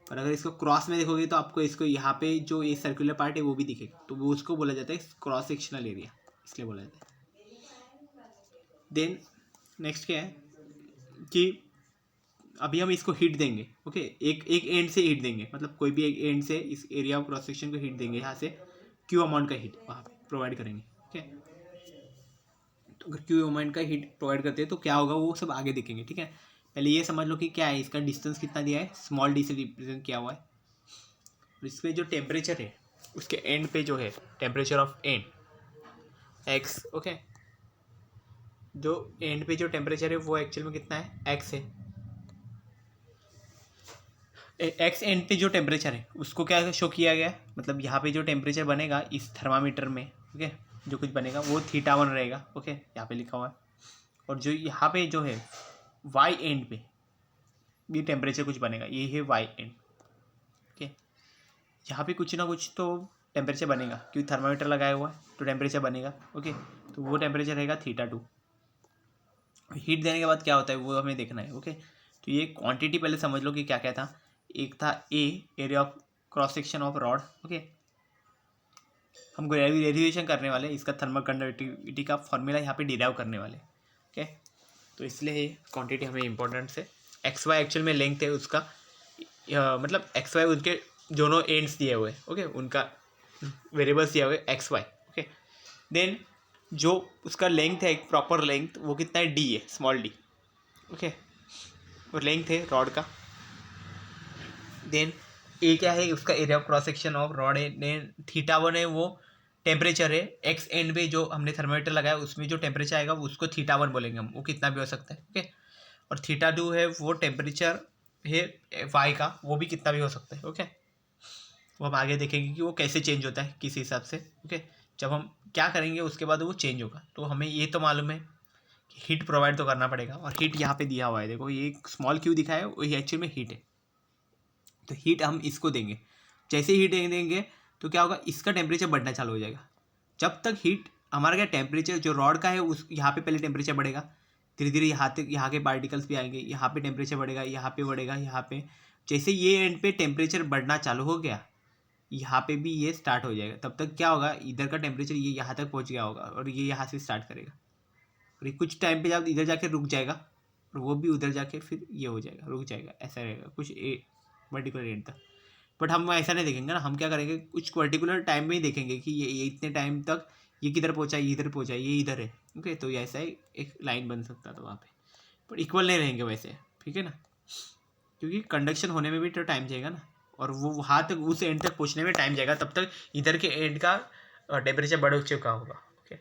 पर अगर इसको क्रॉस में देखोगे तो आपको इसको यहाँ पे जो ये सर्कुलर पार्ट है वो भी दिखेगा, तो वो उसको बोला जाता है क्रॉस सेक्शनल एरिया, इसलिए बोला जाता है। देन नेक्स्ट क्या है कि अभी हम इसको हीट देंगे। ओके, एक एंड से हीट देंगे, मतलब कोई भी एक एंड से इस एरिया ऑफ क्रॉस सेक्शन को हीट देंगे, यहाँ से क्यू अमाउंट का हीट वहाँ पे प्रोवाइड करेंगे। ओके, तो अगर क्यू अमाउंट का हीट प्रोवाइड करते हैं तो क्या होगा वो सब आगे देखेंगे। ठीक है, पहले ये समझ लो कि क्या है, इसका डिस्टेंस कितना दिया है, स्मॉल डी से रिप्रेजेंट किया हुआ है। इसमें जो टेम्परेचर है उसके एंड पे जो है temperature of and x. Okay, जो एंड पे जो टेम्परेचर है वो एक्चुअल में कितना है, एक्स है। एक्स एंड पे जो टेम्परेचर है उसको क्या शो किया गया है, मतलब यहाँ पे जो टेम्परेचर बनेगा इस थर्मामीटर में, ओके जो कुछ बनेगा वो θ1 रहेगा। ओके, यहाँ पे लिखा हुआ है। और जो यहाँ पे जो है वाई एंड पे ये टेम्परेचर कुछ बनेगा, ये है वाई एंड। ओके, यहाँ पे कुछ ना कुछ तो टेम्परेचर बनेगा क्योंकि थर्मामीटर लगाया हुआ है तो टेम्परेचर बनेगा। ओके, तो वो टेम्परेचर रहेगा θ2। हीट देने के बाद क्या होता है वो हमें देखना है। ओके, तो ये क्वांटिटी पहले समझ लो कि क्या क्या था। एक था A, area of cross section of rod. Okay, हम डेरिवेशन करने वाले, इसका थर्मल कंडक्टिविटी का फॉर्मूला यहाँ पे डिराइव करने वाले। ओके, तो इसलिए क्वांटिटी हमें इंपॉर्टेंट है। एक्स वाई एक्चुअल में लेंथ है उसका, मतलब एक्स वाई उनके दोनों एंड्स दिए हुए। ओके, उनका वेरिएबल्स दिया हुआ है एक्स वाई। ओके, देन जो उसका लेंथ है एक प्रॉपर लेंथ वो कितना है, डी है, स्मॉल डी। ओके, और लेंथ है रॉड का। देन ए क्या है, उसका area of cross section of rod है। देन θ1 है वो टेम्परेचर है, एक्स एंड पे जो हमने थर्मामीटर लगाया उसमें जो टेम्परेचर आएगा उसको θ1 बोलेंगे हम, वो कितना भी हो सकता है। ओके, और θ2 है वो टेम्परेचर है वाई का, वो भी कितना भी हो सकता है। ओके, वो हम आगे देखेंगे कि वो कैसे चेंज होता है किस हिसाब से। ओके, जब हम क्या करेंगे उसके बाद वो चेंज होगा। तो हमें ये तो मालूम है कि हीट प्रोवाइड तो करना पड़ेगा, और हीट यहाँ पे दिया हुआ है, देखो ये एक स्मॉल क्यू दिखा है, वही एक्चुअल में हीट है। तो हीट हम इसको देंगे, जैसे हीट देंगे तो क्या होगा, इसका टेम्परेचर बढ़ना चालू हो जाएगा। जब तक हीट हमारा क्या टेम्परेचर जो रॉड का है उस यहाँ पे पहले टेम्परेचर बढ़ेगा, धीरे धीरे यहाँ तक यहाँ के पार्टिकल्स भी आएंगे, यहाँ पे टेम्परेचर बढ़ेगा, यहाँ पे बढ़ेगा, यहाँ पे जैसे ये एंड पे टेम्परेचर बढ़ना चालू हो गया, यहाँ पे भी ये स्टार्ट हो जाएगा। तब तक क्या होगा, इधर का टेम्परेचर ये यहाँ तक पहुँच गया होगा और ये यहाँ से स्टार्ट करेगा, और ये कुछ टाइम पे जब इधर जाके रुक जाएगा और वो भी उधर जाके फिर ये हो जाएगा, रुक जाएगा, ऐसा रहेगा कुछ पर्टिकुलर एंड तक। बट हम ऐसा नहीं देखेंगे ना, हम क्या करेंगे कुछ पर्टिकुलर टाइम में ही देखेंगे कि ये इतने टाइम तक ये किधर पहुँचा, ये इधर पहुँचा, ये इधर है। ओके, तो ये ऐसा ही एक लाइन बन सकता था वहाँ पे, पर इक्वल नहीं रहेंगे वैसे। ठीक है ना, क्योंकि कंडक्शन होने में भी तो टाइम चाहिएगा ना, और वो वहाँ तक उस एंड तक पहुँचने में टाइम जाएगा, तब तक इधर के एंड का टेम्परेचर बढ़ चुका होगा। ओके,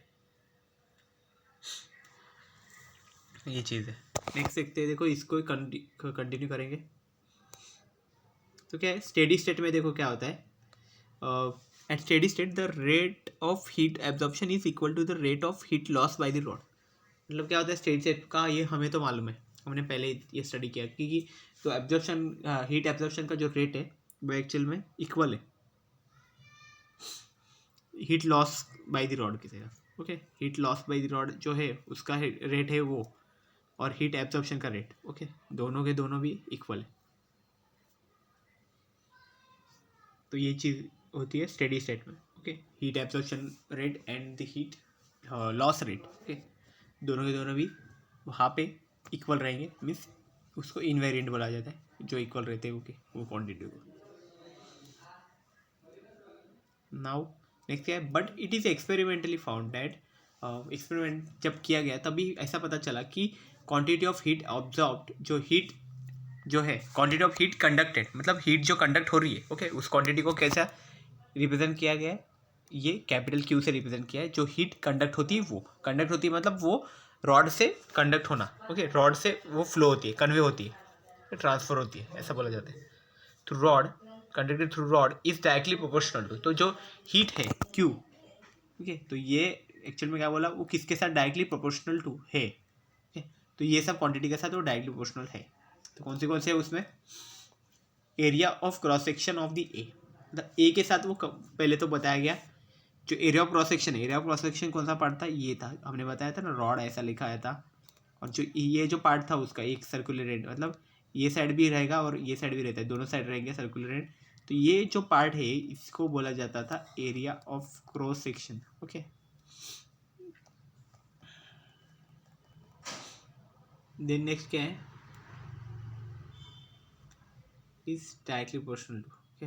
ये चीज़ है। नेक्स्ट देखते हैं, देखो इसको कंटिन्यू करेंगे। तो क्या है, स्टेडी स्टेट में देखो क्या होता है, at steady state the rate of heat absorption is equal to the rate of heat loss by the rod. मतलब क्या होता है स्टेडी स्टेट का, ये हमें तो मालूम है, हमने पहले ये स्टडी किया, क्योंकि तो एब्जॉर्प्शन हीट एब्जॉर्प्शन का जो रेट है वो एक्चुअल में इक्वल है heat loss by the rod की तरह। Okay, heat loss by the rod जो है उसका रेट है वो, और हीट एब्जॉर्प्शन का रेट, ओके, दोनों के दोनों भी इक्वल है। तो ये चीज़ होती है स्टेडी स्टेट में। Okay, heat absorption rate and the heat loss rate, okay, दोनों के दोनों भी वहाँ पे इक्वल रहेंगे, मीन्स उसको इनवेरिएंट बोला जाता है, जो इक्वल रहते हैं ओके वो क्वांटिटी को। नाउ नेक्स्ट क्या है, but it is experimentally found that, experiment जब किया गया तभी ऐसा पता चला कि क्वांटिटी ऑफ हीट ऑब्जॉर्ब्ड, जो हीट जो है क्वांटिटी ऑफ हीट कंडक्टेड, मतलब हीट जो कंडक्ट हो रही है, ओके, उस क्वांटिटी को कैसा रिप्रेजेंट किया गया है, ये कैपिटल क्यू से रिप्रेजेंट किया है। जो हीट कंडक्ट होती है वो कंडक्ट होती है, मतलब वो रॉड से कंडक्ट होना, ओके, रॉड से वो फ्लो होती है, कन्वे होती है, ट्रांसफर होती है, ऐसा बोला जाता है। Through rod, conducted through rod is directly proportional to, तो जो हीट है क्यू, ओके, तो ये एक्चुअल में क्या बोला, वो किसके साथ डायरेक्टली प्रोपोर्शनल टू है, ओके, तो ये सब क्वांटिटी के साथ वो डायरेक्टली प्रोपोर्शनल है। तो कौन से है उसमें, area of cross section of the ए, मतलब ए के साथ वो पहले तो बताया गया, जो एरिया ऑफ क्रॉस सेक्शन है, एरिया ऑफ क्रॉस सेक्शन कौन सा पार्ट था, ये था, हमने बताया था ना, रॉड ऐसा लिखा आया था, और जो ये जो पार्ट था उसका एक सर्कुलर एंड, मतलब ये साइड भी रहेगा और ये साइड भी रहता है, दोनों साइड रहेंगे सर्कुलर एंड, तो ये जो पार्ट है इसको बोला जाता था area of cross section. Okay, then next क्या है, is directly proportional to, okay,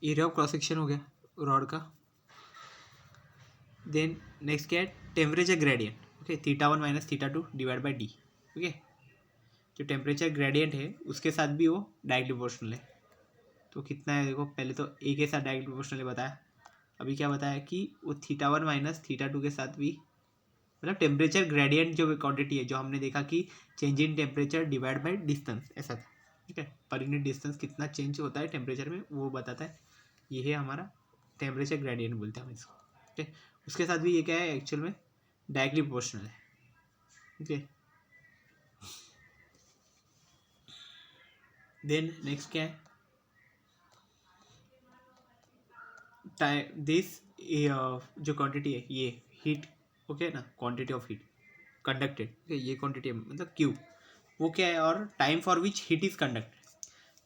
area of cross section हो गया रॉड का। देन नेक्स्ट क्या है, temperature gradient, okay, theta 1 minus theta 2 divide by d, okay, जो टेम्परेचर ग्रेडियंट है उसके साथ भी वो डायरेक्टली प्रोपोर्शनल है। तो कितना है देखो, पहले तो ए के साथ डायरेक्टली प्रोपोर्शनल बताया, अभी क्या बताया कि वो थीटा 1 माइनस थीटा 2 के साथ भी, मतलब टेम्परेचर ग्रेडियंट जो क्वांटिटी है, जो हमने देखा कि change in temperature divide by distance, ऐसा था, ठीक है, पर यूनिट डिस्टेंस कितना चेंज होता है टेम्परेचर में वो बताता है, ये है हमारा टेम्परेचर ग्रेडियंट बोलते हैं हम इसको, ठीक है। उसके साथ भी ये क्या है, एक्चुअल में डायरेक्टली प्रोपोर्शनल है, ठीक है। देन नेक्स्ट क्या है, दिस जो क्वांटिटी है ये हीट, ओके ना, quantity of heat conducted, okay, ये क्वांटिटी है मतलब क्यू, वो क्या है, और time for which heat is conducted,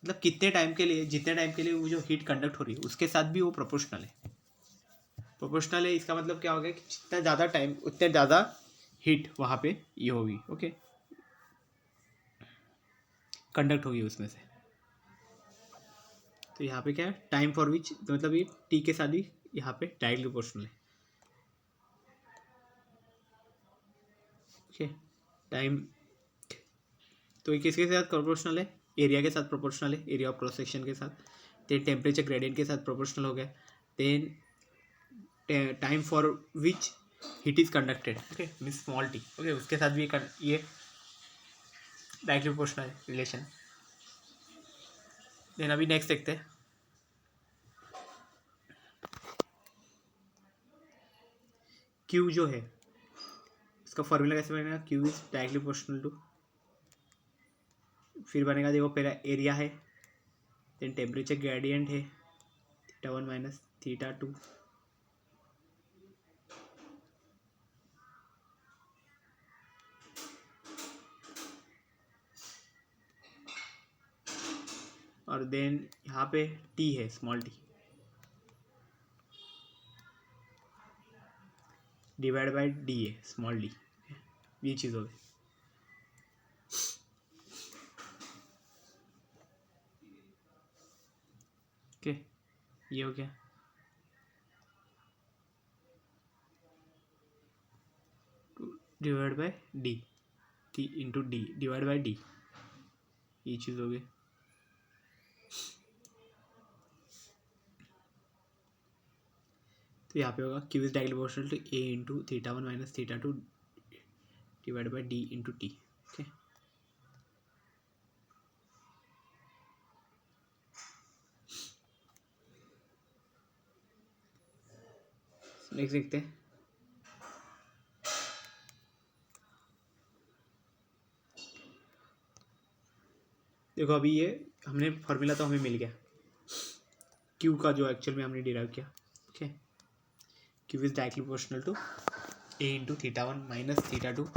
मतलब कितने टाइम के लिए, जितने टाइम के लिए वो जो हीट कंडक्ट हो रही है उसके साथ भी वो प्रोपोर्शनल है। प्रोपोर्शनल है इसका मतलब क्या हो गया कि जितना ज़्यादा टाइम उतने ज़्यादा हीट वहाँ पे ये होगी, ओके, कंडक्ट होगी उसमें से। तो यहाँ पे क्या है, टाइम फॉर विच, तो मतलब ये टी के साथ भी यहाँ पे डायरेक्टली प्रोपोर्शनल है, ओके, टाइम, तो ये किसके साथ प्रोपोर्शनल है, एरिया के साथ प्रोपोर्शनल है, एरिया ऑफ क्रॉस सेक्शन के साथ। देन टेम्परेचर ग्रेडियंट के साथ प्रोपोर्शनल हो गया। Then time for which heat is conducted, okay, mean small t, okay, उसके साथ भी ये डायरेक्टली प्रोपोर्शनल है रिलेशन। देन अभी नेक्स्ट देखते हैं, क्यू जो है इसका फॉर्मूला कैसे बनेगा, Q is directly proportional to, फिर बनेगा देखो पहला एरिया है, देन टेम्परेचर ग्रेडियंट है थीटा 1 माइनस थीटा 2, और देन यहाँ पे टी है, small t, divide by d है, स्मॉल डी, ये चीज़ हो गई। ओके, ये हो गया। Divide by d, t into D divide by D, ये चीज़ हो गई। तो यहाँ पे होगा Q is directly proportional to A into theta one minus theta two divide by d into T. Okay, next देखते हैं। देखो अभी ये हमने फॉर्मूला तो हमें मिल गया क्यू का जो एक्चुअल में हमने डिराइव किया। Okay, Q is directly proportional to A into theta one minus theta two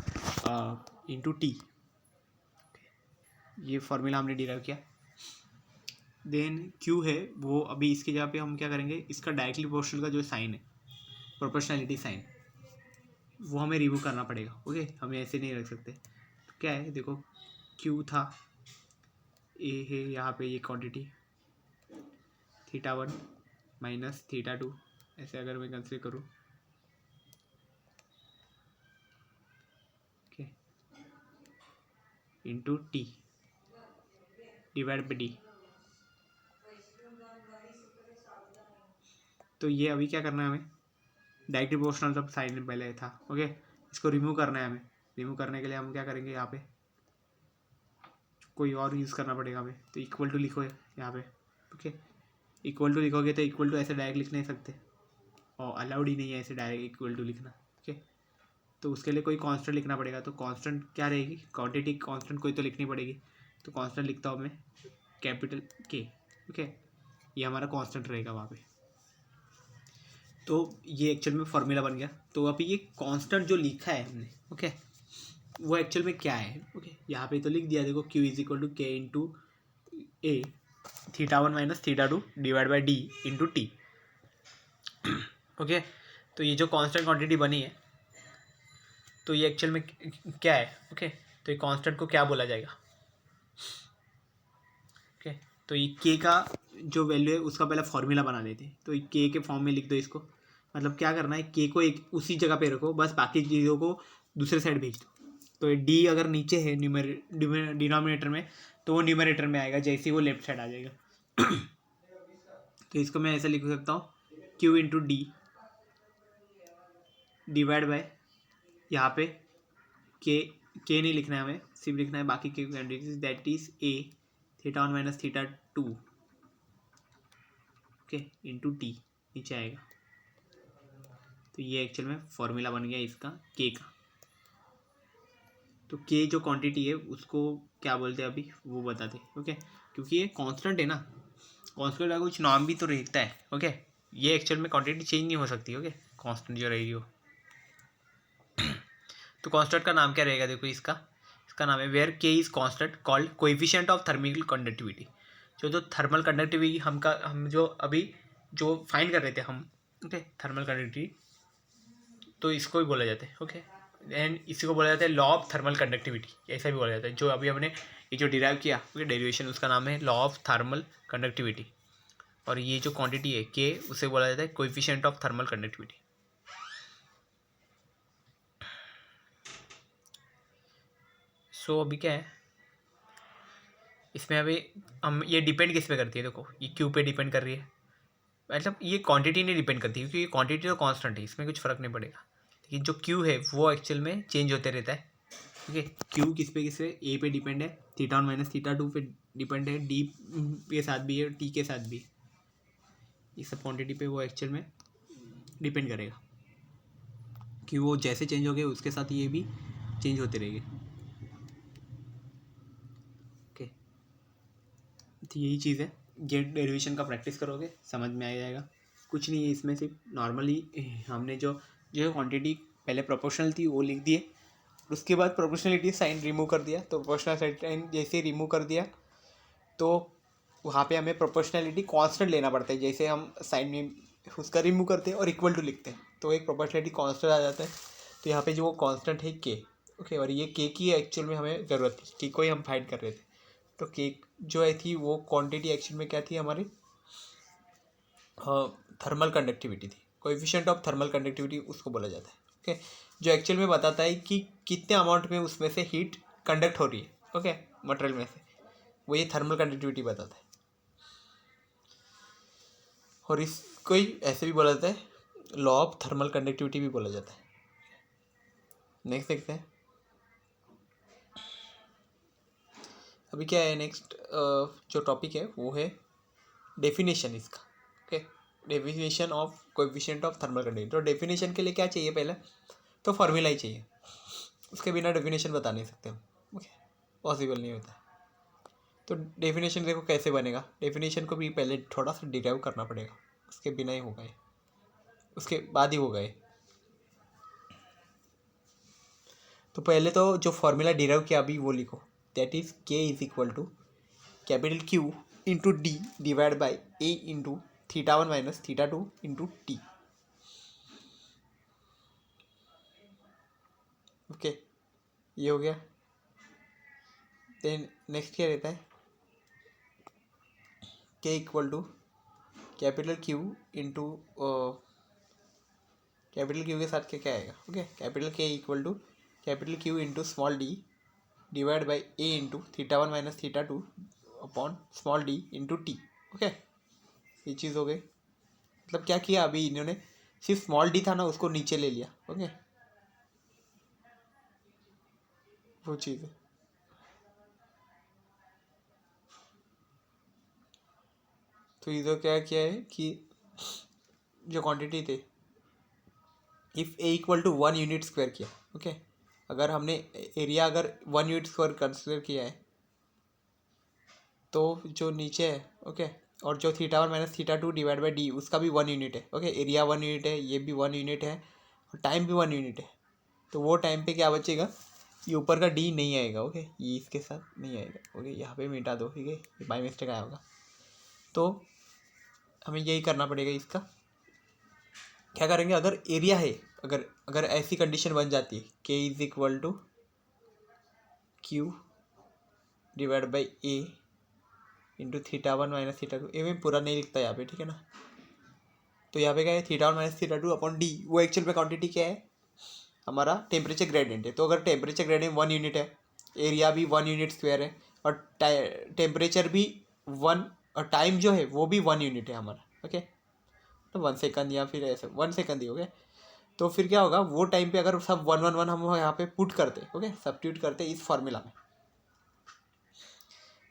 into t, ये फॉर्मूला हमने डिराइव किया। देन क्यू है वो अभी इसकी जगह पे हम क्या करेंगे, इसका डायरेक्टली प्रोपोर्शनल का जो साइन है, प्रोपोर्शनलिटी साइन, वो हमें रिमूव करना पड़ेगा। ओके, हमें ऐसे नहीं रख सकते। तो क्या है, देखो क्यू था, ए है यहाँ पे ये quantity theta one minus theta to, ऐसे अगर मैं कंसिडर करूँ, okay, into T divide by D. तो ये अभी क्या करना है हमें, डायरेक्टली प्रोपोर्शनल तब साइन में पहले था। ओके, इसको रिमूव करना है हमें। रिमूव करने के लिए हम क्या करेंगे, यहाँ पे कोई और यूज़ करना पड़ेगा हमें। तो इक्वल टू लिखो यहाँ पे। ओके, इक्वल टू लिखोगे तो इक्वल टू ऐसे डायरेक्ट लिख नहीं सकते, और अलाउड ही नहीं है ऐसे डायरेक्ट इक्वल टू लिखना। ओके, तो उसके लिए कोई कांस्टेंट लिखना पड़ेगा। तो कांस्टेंट क्या रहेगी, क्वांटिटी कांस्टेंट कोई तो लिखनी पड़ेगी। तो कांस्टेंट लिखता हूँ मैं कैपिटल के। ओके, ये हमारा कांस्टेंट रहेगा वहाँ पे। तो ये एक्चुअल में फॉर्मूला बन गया। तो अभी ये कांस्टेंट जो लिखा है हमने, ओके, वो एक्चुअल में क्या है। ओके, यहाँ पे तो लिख दिया, देखो क्यू इज इक्वल टू के into A theta one minus theta two divide by d into T. Okay, तो ये जो कांस्टेंट क्वांटिटी बनी है, तो ये एक्चुअल में क्या है। ओके, तो ये कांस्टेंट को क्या बोला जाएगा। ओके, तो ये के का जो वैल्यू है उसका पहले फॉर्मूला बना लेते हैं। तो के के फॉर्म में लिख दो इसको। मतलब क्या करना है, के को एक उसी जगह पे रखो, बस बाकी चीज़ों को दूसरे साइड भेज दो। तो ये डी अगर नीचे है डिनोमिनेटर में, तो वो न्यूमरेटर में आएगा जैसे ही वो लेफ्ट साइड आ जाएगा। तो इसको मैं ऐसे लिख सकता हूँ, Q into D divide by, यहाँ पे के नहीं लिखना है हमें, सिर्फ लिखना है बाकी के quantities, that is a theta one minus theta to, okay, into T नीचे आएगा। तो ये एक्चुअल में फॉर्मूला बन गया इसका के का। तो के जो क्वांटिटी है उसको क्या बोलते हैं अभी वो बताते हैं। ओके, क्योंकि ये कांस्टेंट है ना, कांस्टेंट का कुछ नाम भी तो रहता है। ओके, ये एक्चुअल में क्वांटिटी चेंज नहीं हो सकती। ओके, कांस्टेंट जो रहेगी वो। तो कांस्टेंट का नाम क्या रहेगा, देखो इसका नाम है वेयर के is constant called coefficient of thermal conductivity. जो थर्मल कंडक्टिविटी हम जो अभी जो फाइंड कर रहे थे हम, ओके, थर्मल कंडक्टिविटी, तो इसको भी बोला जाता है। ओके, एंड इसी को बोला जाता है लॉ ऑफ थर्मल कंडक्टिविटी, ऐसा भी बोला जाता है। जो अभी हमने ये जो डिराइव किया, ओके, डेरिवेशन, उसका नाम है लॉ ऑफ थर्मल कंडक्टिविटी। और ये जो क्वांटिटी है के, उसे बोला जाता है कोएफिशिएंट ऑफ थर्मल कंडक्टिविटी। सो अभी क्या है इसमें, अभी हम ये डिपेंड किस पे करती है, देखो ये क्यू पे डिपेंड कर रही है। मतलब ये क्वांटिटी नहीं डिपेंड करती, क्योंकि ये क्वांटिटी तो कांस्टेंट है, इसमें कुछ फ़र्क नहीं पड़ेगा। लेकिन जो क्यू है वो एक्चुअल में चेंज होते रहता है। ठीक है, क्यू किस पे ए पे डिपेंड है, theta one minus theta to पे डिपेंड है, डी के साथ भी है, टी के साथ भी। इस सब क्वांटिटी पे वो एक्चुअल में डिपेंड करेगा कि वो जैसे चेंज हो गए उसके साथ ये भी चेंज होते रहेंगे। ओके, तो यही चीज़ है। ये डेरिवेशन का प्रैक्टिस करोगे समझ में आ जाएगा। कुछ नहीं है इसमें, सिर्फ नॉर्मली हमने जो क्वांटिटी पहले प्रोपोर्शनल थी वो लिख दिए, उसके बाद प्रोपोर्शनलिटी साइन रिमूव कर दिया। तो प्रोपोर्शनल साइन जैसे रिमूव कर दिया तो वहाँ पे हमें प्रोपोर्शनलिटी कांस्टेंट लेना पड़ता है। जैसे हम साइन में उसका रिमूव करते हैं और इक्वल टू लिखते हैं तो एक प्रोपोर्शनलिटी कांस्टेंट आ जाता है। तो यहाँ पे जो वो कांस्टेंट है के, ओके, और ये के की एक्चुअल में हमें ज़रूरत थी, के को ही हम फाइंड कर रहे थे। तो के जो है थी वो क्वांटिटी एक्चुअल में क्या थी हमारी, थर्मल कंडक्टिविटी थी। कोएफिशिएंट ऑफ थर्मल कंडक्टिविटी उसको बोला जाता है। ओके, जो एक्चुअल में बताता है कि कितने अमाउंट में उसमें से हीट कंडक्ट हो रही है, ओके, मटेरियल में से, वो ये थर्मल कंडक्टिविटी बताता है। और इसको ही ऐसे भी बोला जाता है, लॉ ऑफ थर्मल कंडक्टिविटी भी बोला जाता है। नेक्स्ट देखते हैं। अभी क्या है नेक्स्ट जो टॉपिक है वो है डेफिनेशन इसका। Okay, definition of coefficient of thermal conductivity. तो डेफिनेशन के लिए क्या चाहिए, पहले तो फॉर्मूला ही चाहिए, उसके बिना डेफिनेशन बता नहीं सकते हम। ओके, पॉसिबल नहीं होता। तो डेफिनेशन देखो कैसे बनेगा, डेफिनेशन को भी पहले थोड़ा सा डिराइव करना पड़ेगा, उसके बिना ही होगा ये, उसके बाद ही होगा ये। तो पहले तो जो फॉर्मूला डिराइव किया अभी वो लिखो, that is K is equal to capital Q into D divide by A into theta 1 minus theta 2 into T. Okay, ये हो गया। देन नेक्स्ट क्या रहता है, K equal to capital Q into capital Q के साथ क्या क्या आएगा। Okay, capital K equal to capital Q into small D divide by A into theta 1 minus theta 2 upon small D into T. Okay, ये चीज़ हो गई। मतलब क्या किया अभी इन्होंने, सिर्फ स्मॉल डी था ना, उसको नीचे ले लिया। ओके, वो चीज़ है। तो इधर क्या किया है कि जो क्वांटिटी थे, if A equal to 1 unit square किया। ओके, अगर हमने एरिया अगर 1 यूनिट स्क्वायर कंसिडर किया है तो जो नीचे है, ओके, और जो theta 1 minus theta 2 divide by D उसका भी 1 यूनिट है। ओके, एरिया 1 यूनिट है, ये भी 1 यूनिट है, और टाइम भी 1 यूनिट है। तो वो टाइम पे क्या बचेगा, ये ऊपर का डी नहीं आएगा। ओके, ये इसके साथ नहीं आएगा। ओके, यहाँ पे मिटा दो, ठीक है, ये बाई मिस्टेक आया होगा। तो हमें यही करना पड़ेगा। इसका क्या करेंगे, अगर एरिया है, अगर अगर ऐसी कंडीशन बन जाती है, K is equal to Q divide by A into theta 1 minus theta 2, ये मैं पूरा नहीं लिखता यहाँ पे, ठीक है ना। तो यहाँ पे क्या है, theta 1 minus theta 2 upon D, वो एक्चुअल में क्वांटिटी क्या है, हमारा टेम्परेचर ग्रेडियंट है। तो अगर टेम्परेचर ग्रेडियंट 1 यूनिट है, एरिया भी 1 यूनिट स्क्वायर है, और टेम्परेचर भी 1, और टाइम जो है वो भी 1 यूनिट है हमारा। ओके, तो 1 सेकंड या फिर ऐसे 1 सेकंड ही हो गया। तो फिर क्या होगा, वो टाइम पे अगर सब 1 1 1 हम यहाँ पे पुट करते, ओके, सब्स्टिट्यूट करते इस फॉर्मूला में,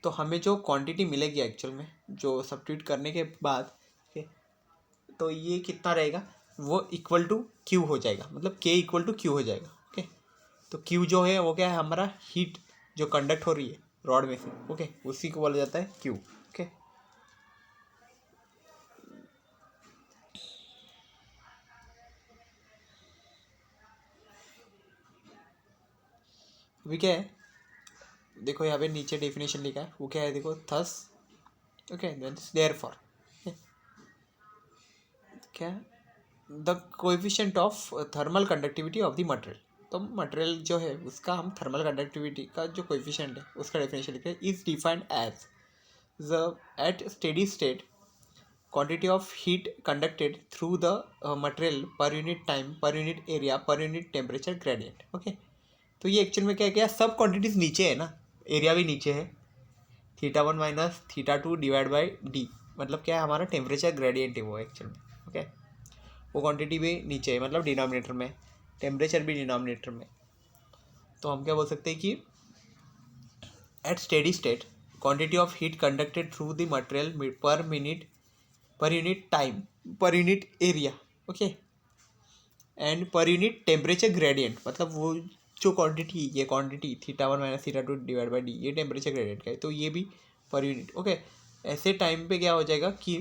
तो हमें जो क्वांटिटी मिलेगी एक्चुअल में, जो सब्स्टिट्यूट करने के बाद, ओके, तो ये कितना रहेगा, वो इक्वल टू क्यू हो जाएगा, मतलब के इक्वल टू क्यू हो जाएगा। ओके, तो क्यू जो है वो क्या है, हमारा हीट जो कंडक्ट हो रही है रॉड में से, ओके, उसी को बोला जाता है क्यू। ओके, अभी क्या है, देखो यहाँ पे नीचे डेफिनेशन लिखा है, वो क्या है देखो, थस, ओके, देयरफॉर क्या, the coefficient of thermal conductivity of the material. तो मटेरियल जो है उसका हम थर्मल कंडक्टिविटी का जो कोएफिशिएंट है उसका डेफिनेशन लिख रहे हैं, is defined as the at steady state quantity of heat conducted through the material per unit time per unit area per unit temperature gradient। Okay, तो ये एक्चुअल में क्या है, क्या सब क्वांटिटीज नीचे है ना, एरिया भी नीचे है, theta 1 minus theta 2 divide by D, मतलब क्या है, हमारा टेम्परेचर ग्रेडियंट है वो एक्चुअल में। ओके, वो क्वांटिटी भी नीचे है, मतलब डिनोमिनेटर में, टेम्परेचर भी डिनोमिनेटर में। तो हम क्या बोल सकते हैं कि at steady state quantity of heat conducted through the material per minute per unit time per unit area, okay, and per unit temperature gradient, मतलब वो जो क्वांटिटी, ये quantity theta 1 minus theta 2 divide by D, ये temperature gradient का है, तो ये भी पर यूनिट। ओके, ऐसे टाइम पे क्या हो जाएगा कि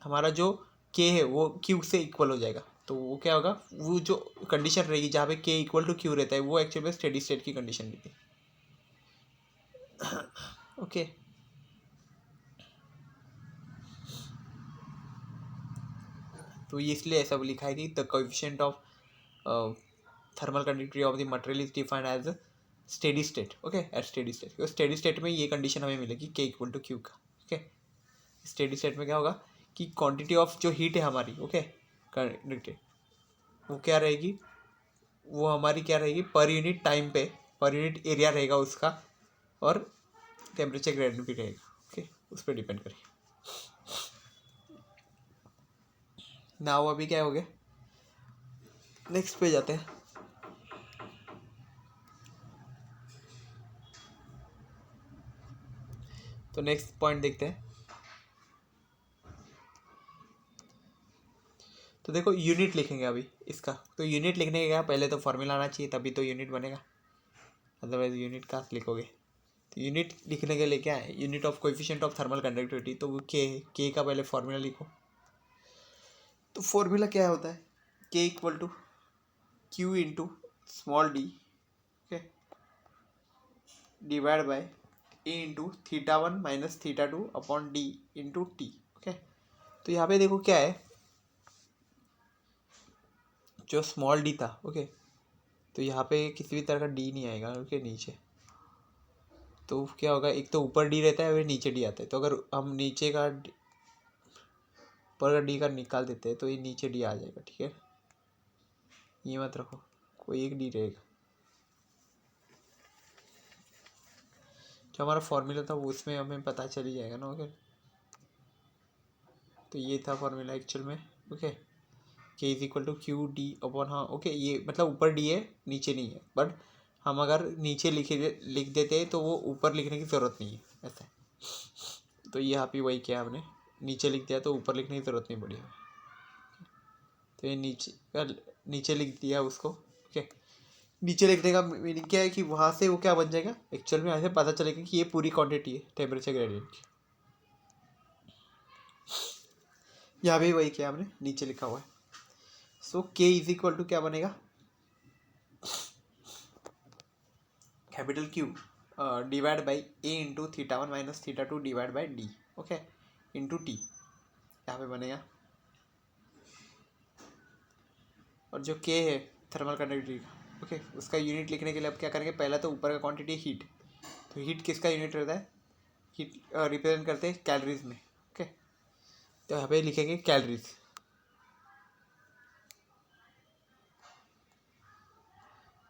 हमारा जो के है वो क्यू से इक्वल हो जाएगा। तो वो क्या होगा, वो जो कंडीशन रहेगी जहाँ पे के इक्वल टू क्यू रहता है, वो एक्चुअली में स्टेडी स्टेट की कंडीशन रहती है। ओके, तो ये इसलिए ऐसा लिखा है कि the coefficient of thermal conductivity of the material is defined as steady state. Okay, at steady state, तो स्टेडी स्टेट में ये कंडीशन हमें मिलेगी के इक्वल टू क्यू का। ओके, स्टेडी स्टेट में क्या होगा कि क्वांटिटी ऑफ जो हीट है हमारी, ओके, कंडक्टेड, वो क्या रहेगी, वो हमारी क्या रहेगी, पर यूनिट टाइम पे पर यूनिट एरिया रहेगा उसका, और टेम्परेचर ग्रेडियंट भी रहेगा। ओके, उस पर डिपेंड करेगी। नाउ अभी क्या हो गया, नेक्स्ट पे जाते हैं। तो नेक्स्ट पॉइंट देखते हैं। तो देखो यूनिट लिखेंगे अभी इसका। तो यूनिट लिखने का पहले तो फॉर्मूला आना चाहिए, तभी तो यूनिट बनेगा, अदरवाइज यूनिट कहाँ से लिखोगे। तो यूनिट लिखने के लिए क्या है, unit of coefficient of thermal conductivity, तो वो के है, के का पहले फॉर्मूला लिखो। तो फॉर्मूला क्या होता है, K equal to Q into small D, okay, divide by A into theta one minus theta two upon D into T, okay. तो यहाँ पे देखो क्या है, जो स्मॉल डी था, ओके, तो यहाँ पे किसी भी तरह का डी नहीं आएगा, ओके, नीचे। तो क्या होगा, एक तो ऊपर डी रहता है और नीचे डी आता है। तो अगर हम नीचे का ऊपर का डी का निकाल देते हैं तो ये नीचे डी आ जाएगा, ठीक है। ये मत रखो, कोई एक डी रहेगा। जो हमारा फॉर्मूला था वो उसमें हमें पता चल ही जाएगा ना, ओके। तो ये था फॉर्मूला एक्चुअल में, okay, K is equal to Q D upon, हाँ ओके, ये मतलब ऊपर डी है नीचे नहीं है, बट हम अगर नीचे लिख देते हैं तो वो ऊपर लिखने की ज़रूरत नहीं है, ऐसा। तो ये यहाँ पे वही किया हमने, नीचे लिख दिया तो ऊपर लिखने की ज़रूरत नहीं पड़ी हमें। तो ये नीचे लिख दिया उसको, ओके। नीचे लिखने का मीनिंग क्या है कि वहाँ से वो क्या बन जाएगा, एक्चुअल में ऐसे पता चलेगा कि ये पूरी क्वांटिटी है टेम्परेचर ग्रेडियंट की। यहाँ भी वही किया हमने, नीचे लिखा हुआ है। सो के इज इक्वल टू क्या बनेगा, capital Q divide by A into theta one minus theta two divide by d, okay, into T, यहाँ पे बनेगा। और जो के है थर्मल कंडक्टिविटी का, ओके, उसका यूनिट लिखने के लिए अब क्या करेंगे, पहला तो ऊपर का क्वांटिटी हीट। तो हीट किसका यूनिट रहता है, हीट रिप्रेजेंट करते हैं कैलोरीज में, ओके। तो यहाँ पे लिखेंगे कैलोरीज,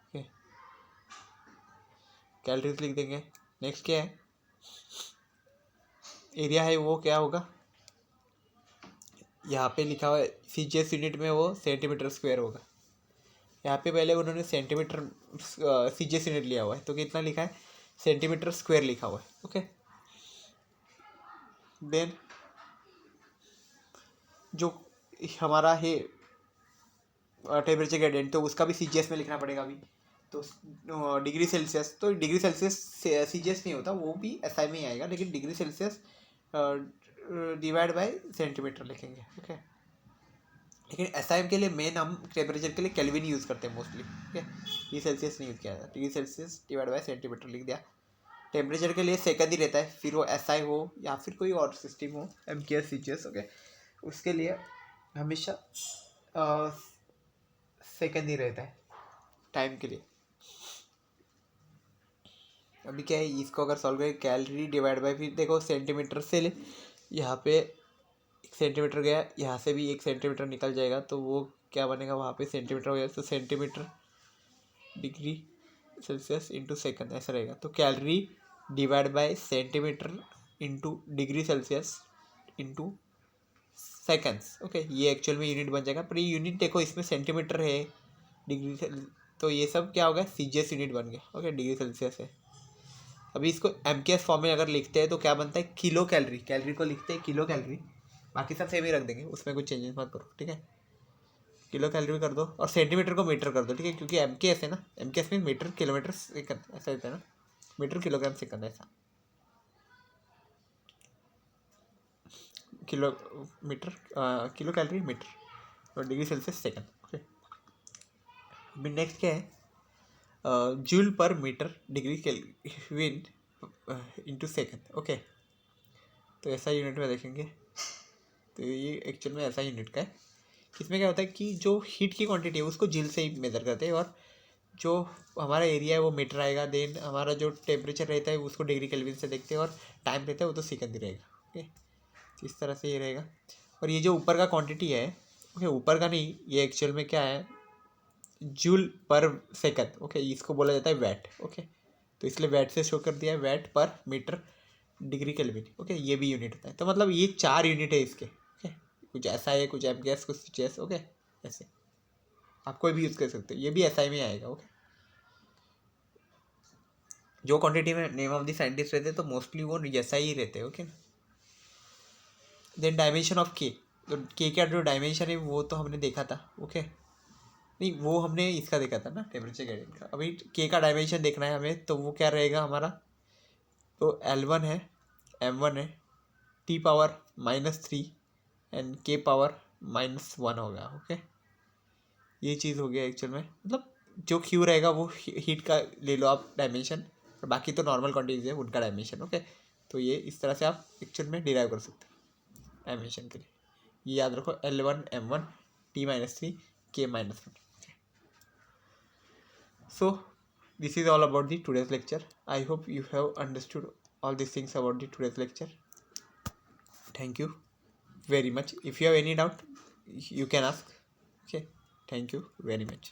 ओके, कैलोरीज लिख देंगे। नेक्स्ट क्या है, एरिया है वो क्या होगा, यहाँ पे लिखा हुआ है सीजीएस यूनिट में वो सेंटीमीटर स्क्वायर होगा। यहाँ पे पहले उन्होंने सेंटीमीटर सीजीएस यूनिट लिया हुआ है, तो कितना लिखा है, सेंटीमीटर स्क्वायर लिखा हुआ है, ओके। देन जो हमारा है टेम्परेचर ग्रेडियंट, तो उसका भी सीजीएस में लिखना पड़ेगा अभी। तो डिग्री सेल्सियस, तो डिग्री सेल्सियस सीजीएस नहीं होता, वो भी एसआई में ही आएगा, लेकिन degree Celsius divide by centimetre लिखेंगे, ओके। लेकिन एसआई के लिए मेन हम टेम्परेचर के लिए केल्विन यूज़ करते हैं मोस्टली, ओके। डिग्री सेल्सियस नहीं यूज़ किया जाता, degree Celsius divide by centimetre लिख दिया। टेम्परेचर के लिए सेकंड ही रहता है, फिर वो एसआई हो या फिर कोई और सिस्टम हो, एमकेएस सीजीएस, ओके, उसके लिए हमेशा सेकंड ही रहता है टाइम के लिए। अभी क्या है, इसको अगर सॉल्व करें, कैलोरी डिवाइड बाय, फिर देखो सेंटीमीटर से यहाँ पे एक सेंटीमीटर गया, यहाँ से भी एक सेंटीमीटर निकल जाएगा, तो वो क्या बनेगा, वहाँ पे सेंटीमीटर हो जाएगा, तो centimetre degree Celsius into second ऐसा रहेगा। तो calorie divide by centimetre into degree Celsius into seconds, okay, ये एक्चुअल में यूनिट बन जाएगा। पर ये यूनिट देखो इसमें सेंटीमीटर है, डिग्री तो ये सब क्या होगा, सीजीएस यूनिट बन गया, ओके, डिग्री सेल्सियस है। अभी इसको एमकेएस फॉर्म में अगर लिखते हैं तो क्या बनता है, किलो कैलोरी, कैलोरी को लिखते हैं किलो कैलोरी, बाकी सब सेम ही रख देंगे, उसमें कुछ चेंजेस मत करो, ठीक है। किलो कैलोरी कर दो और सेंटीमीटर को मीटर कर दो, ठीक है, क्योंकि एमकेएस है ना, एमकेएस में मीटर किलोमीटर सेकंड ऐसा रहता है ना, मीटर किलोग्राम सेकंड ऐसा, kilo metre kilo calorie metre और डिग्री सेल्सियस सेकंड, ओके। अभी नेक्स्ट क्या है, joule per metre degree Kelvin into second, okay. तो ऐसा यूनिट में देखेंगे, तो ये एक्चुअल में ऐसा यूनिट का है। इसमें क्या होता है कि जो हीट की क्वांटिटी है उसको जूल से ही मेज़र करते हैं, और जो हमारा एरिया है वो मीटर आएगा। देन हमारा जो टेम्परेचर रहता है उसको डिग्री केल्विन से देखते हैं, और टाइम रहता है वो तो सेकंड ही रहेगा, ओके। तो इस तरह से ये रहेगा। और ये जो ऊपर का क्वांटिटी है, ओके, ऊपर का नहीं, ये एक्चुअल में क्या है, जूल पर सेकंड, ओके, इसको बोला जाता है वैट, ओके। तो इसलिए वैट से शो कर दिया है, वैट पर मीटर डिग्री केल्विन, ओके, ये भी यूनिट होता है। तो मतलब ये 4 यूनिट है इसके, ओके, कुछ SI है, कुछ MKS, कुछ CS, ओके। ऐसे आप कोई भी यूज़ कर सकते हो, ये भी SI में आएगा, ओके। जो क्वांटिटी में नेम ऑफ द साइंटिस्ट रहते हैं तो मोस्टली वो SI ही रहते हैं, okay. Then dimension of K, तो K का जो डायमेंशन है वो तो हमने देखा था, ओके। नहीं, वो हमने इसका देखा था ना, टेम्परेचर ग्रेडियंट का। अभी K का डायमेंशन देखना है हमें, तो वो क्या रहेगा हमारा, तो L1 है, M1 है, T power -3 and K power -1 होगा, ओके। ये चीज़ हो गया एक्चुअल में, मतलब जो Q रहेगा वो हीट का ले लो आप डायमेंशन, और बाकी तो नॉर्मल क्वांटिटीज है उनका डायमेंशन, ओके। तो ये इस तरह से आप एक्चुअल में डिराइव कर सकते हो डायमेंशन के लिए। ये याद रखो, L1 M1 T-3 K-1। So this is all about the today's lecture. I hope you have understood all these things about the today's lecture. Thank you very much. If you have any doubt, you can ask, okay. Thank you very much.